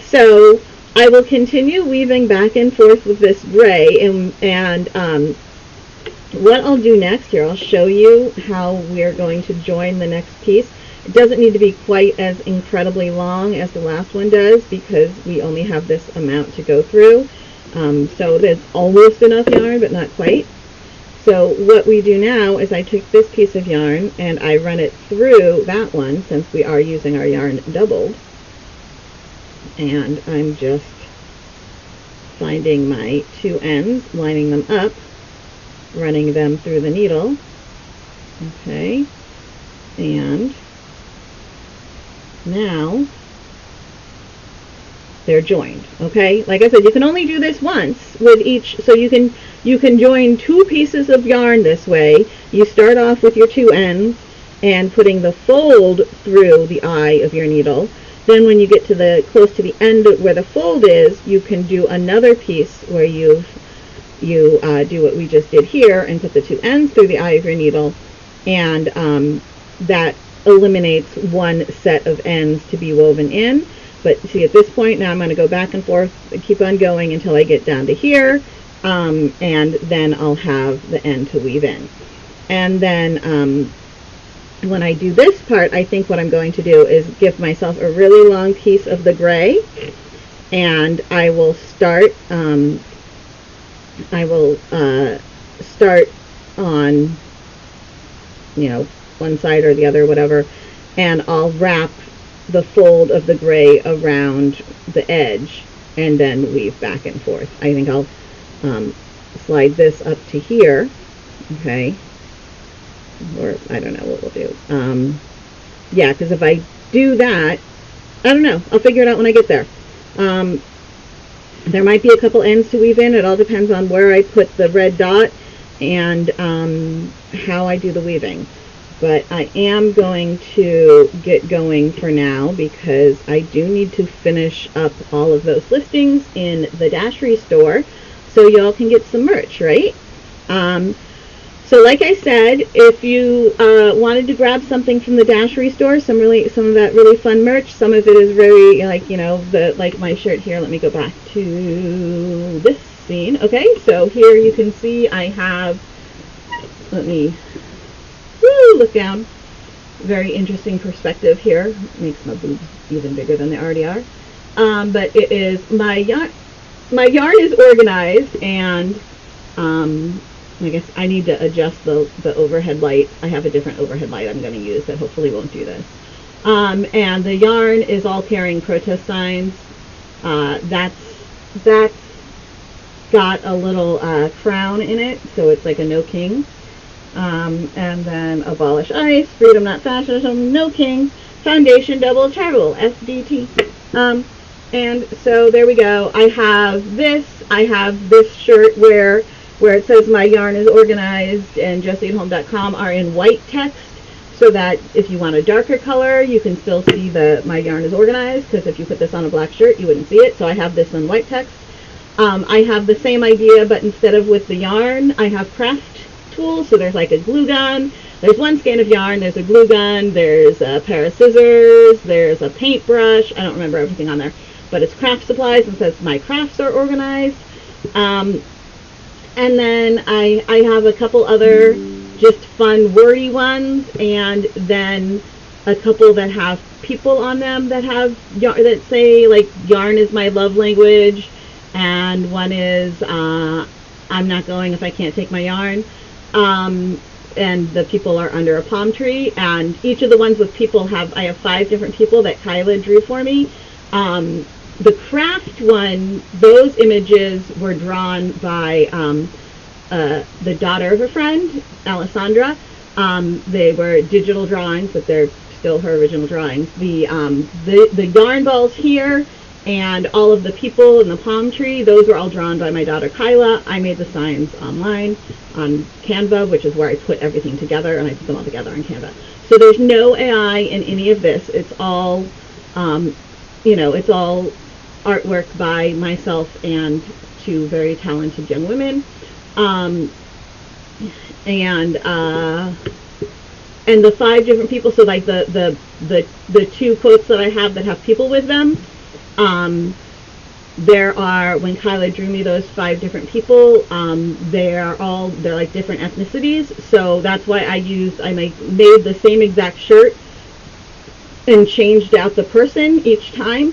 so I will continue weaving back and forth with this gray, and what I'll do next here, I'll show you how we're going to join the next piece. It doesn't need to be quite as incredibly long as the last one does, because we only have this amount to go through. So there's almost enough yarn, but not quite. So what we do now is I take this piece of yarn and I run it through that one, since we are using our yarn doubled. And I'm just finding my two ends, lining them up, running them through the needle. Okay. And now they're joined. Okay, like I said, you can only do this once with each, so you can join two pieces of yarn this way. You start off with your two ends and putting the fold through the eye of your needle. Then when you get to the close to the end where the fold is, you can do another piece where you do what we just did here and put the two ends through the eye of your needle, and that eliminates one set of ends to be woven in. But see, at this point now I'm going to go back and forth and keep on going until I get down to here, and then I'll have the end to weave in. And then when I do this part, I think what I'm going to do is give myself a really long piece of the gray, and I will start start on, you know, one side or the other, whatever, and I'll wrap the fold of the gray around the edge and then weave back and forth. I think I'll slide this up to here, okay, or I don't know what we'll do. Yeah, because if I do that, I don't know, I'll figure it out when I get there. There might be a couple ends to weave in. It all depends on where I put the red dot and how I do the weaving. But I am going to get going for now, because I do need to finish up all of those listings in the Dashery store so y'all can get some merch, right? So like I said, if you wanted to grab something from the Dashery store, some of that really fun merch, some of it is very, like, you know, like my shirt here. Let me go back to this scene. Okay, so here you can see I have, let me look down. Very interesting perspective here. Makes my boobs even bigger than they already are. But it is my yarn is organized, and I guess I need to adjust the overhead light. I have a different overhead light I'm going to use that hopefully won't do this. And the yarn is all carrying protest signs. That's got a little crown in it, so it's like a no king. And then abolish ice, freedom not fascism, no king. foundation double travel, FDT. And so there we go. I have this shirt where it says my yarn is organized and jessieathome.com are in white text, so that if you want a darker color, you can still see my yarn is organized, because if you put this on a black shirt, you wouldn't see it. So I have this in white text. I have the same idea, but instead of with the yarn, I have craft tools. So there's like a glue gun, there's one skein of yarn, there's a glue gun, there's a pair of scissors, there's a paintbrush. I don't remember everything on there, but it's craft supplies and says my crafts are organized. And then I have a couple other just fun wordy ones, and then a couple that have people on them that have that say like yarn is my love language, and one is I'm not going if I can't take my yarn, and the people are under a palm tree. And each of the ones with people I have 5 different people that Kyla drew for me. The craft one, those images were drawn by the daughter of a friend, Alessandra. They were digital drawings, but they're still her original drawings. The yarn balls here and all of the people in the palm tree, those were all drawn by my daughter Kyla. I made the signs online on Canva, which is where I put everything together, and I put them all together on Canva. So there's no AI in any of this. It's all, it's all artwork by myself and 2 very talented young women. And the 5 different people, so like the 2 quotes that I have that have people with them, when Kyla drew me those 5 different people, they're like different ethnicities. So that's why I made the same exact shirt and changed out the person each time,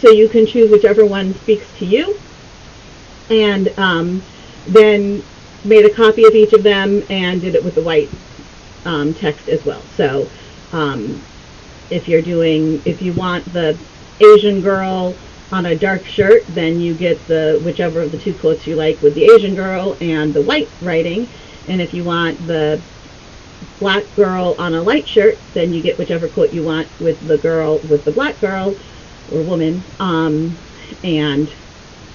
so you can choose whichever one speaks to you. And then made a copy of each of them and did it with the white text as well. So if you want the Asian girl on a dark shirt, then you get whichever of the 2 quotes you like with the Asian girl and the white writing. And if you want the black girl on a light shirt, then you get whichever quote you want with the girl with the black girl or woman and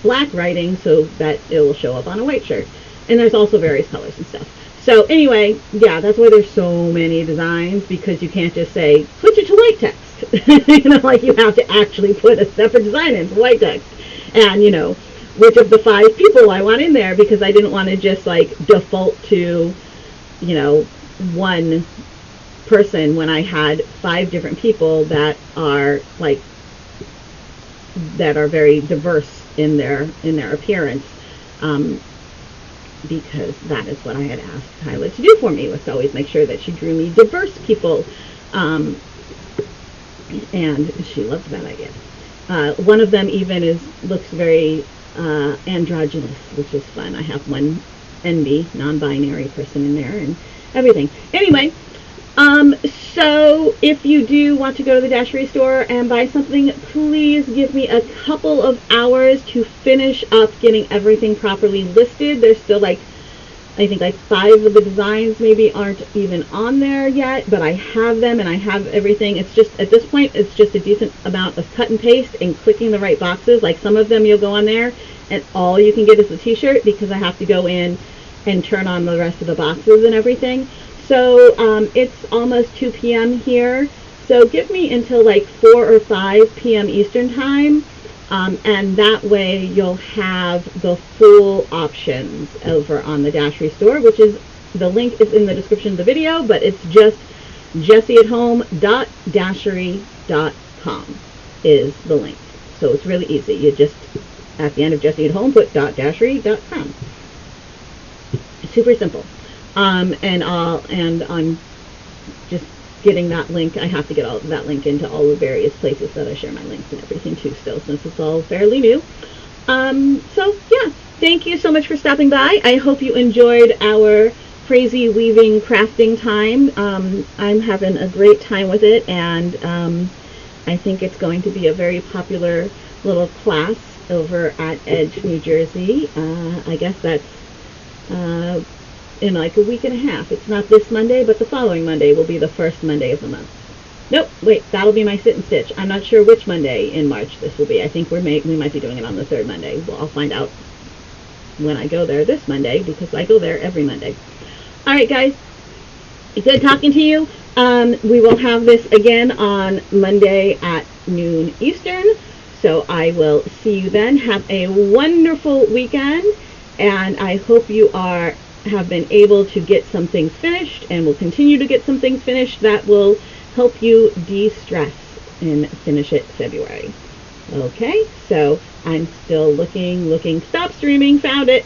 black writing, so that it will show up on a white shirt. And there's also various colors and stuff. So anyway, yeah, that's why there's so many designs, because you can't just say switch it to white text. Like you have to actually put a separate design in for white text. And which of the 5 people I want in there, because I didn't want to just like default to one person when I had 5 different people that are very diverse in their appearance, because that is what I had asked Kyla to do for me, was to always make sure that she drew me diverse people, and she loves that idea. One of them even looks very androgynous, which is fun. I have one NB, non-binary person in there and everything. Anyway, so if you do want to go to the Dashery store and buy something, please give me a couple of hours to finish up getting everything properly listed. There's still I think 5 of the designs maybe aren't even on there yet, but I have them and I have everything. It's just, at this point, it's just a decent amount of cut and paste and clicking the right boxes. Like some of them you'll go on there and all you can get is the t-shirt, because I have to go in and turn on the rest of the boxes and everything. So it's almost 2 p.m. here, so give me until 4 or 5 p.m. Eastern time, and that way you'll have the full options over on the Dashery store, which is, the link is in the description of the video, but it's just jessieathome.dashery.com is the link. So it's really easy. You just, at the end of Jessie at Home, put .dashery.com. Super simple. And I'm just getting that link. I have to get all that link into all the various places that I share my links and everything too still, since it's all fairly new. So yeah, thank you so much for stopping by. I hope you enjoyed our crazy weaving crafting time. I'm having a great time with it, and I think it's going to be a very popular little class over at Edge, New Jersey. I guess that's in a week and a half. It's not this Monday, but the following Monday will be the first Monday of the month. Nope, wait, that'll be my sit and stitch. I'm not sure which Monday in March this will be. I think we might be doing it on the third Monday. Well, I'll find out when I go there this Monday, because I go there every Monday. All right, guys, good talking to you. We will have this again on Monday at noon Eastern. So I will see you then. Have a wonderful weekend, and I hope you have been able to get some things finished, and will continue to get some things finished that will help you de-stress and finish it February. Okay, so I'm still looking. Stop streaming, found it.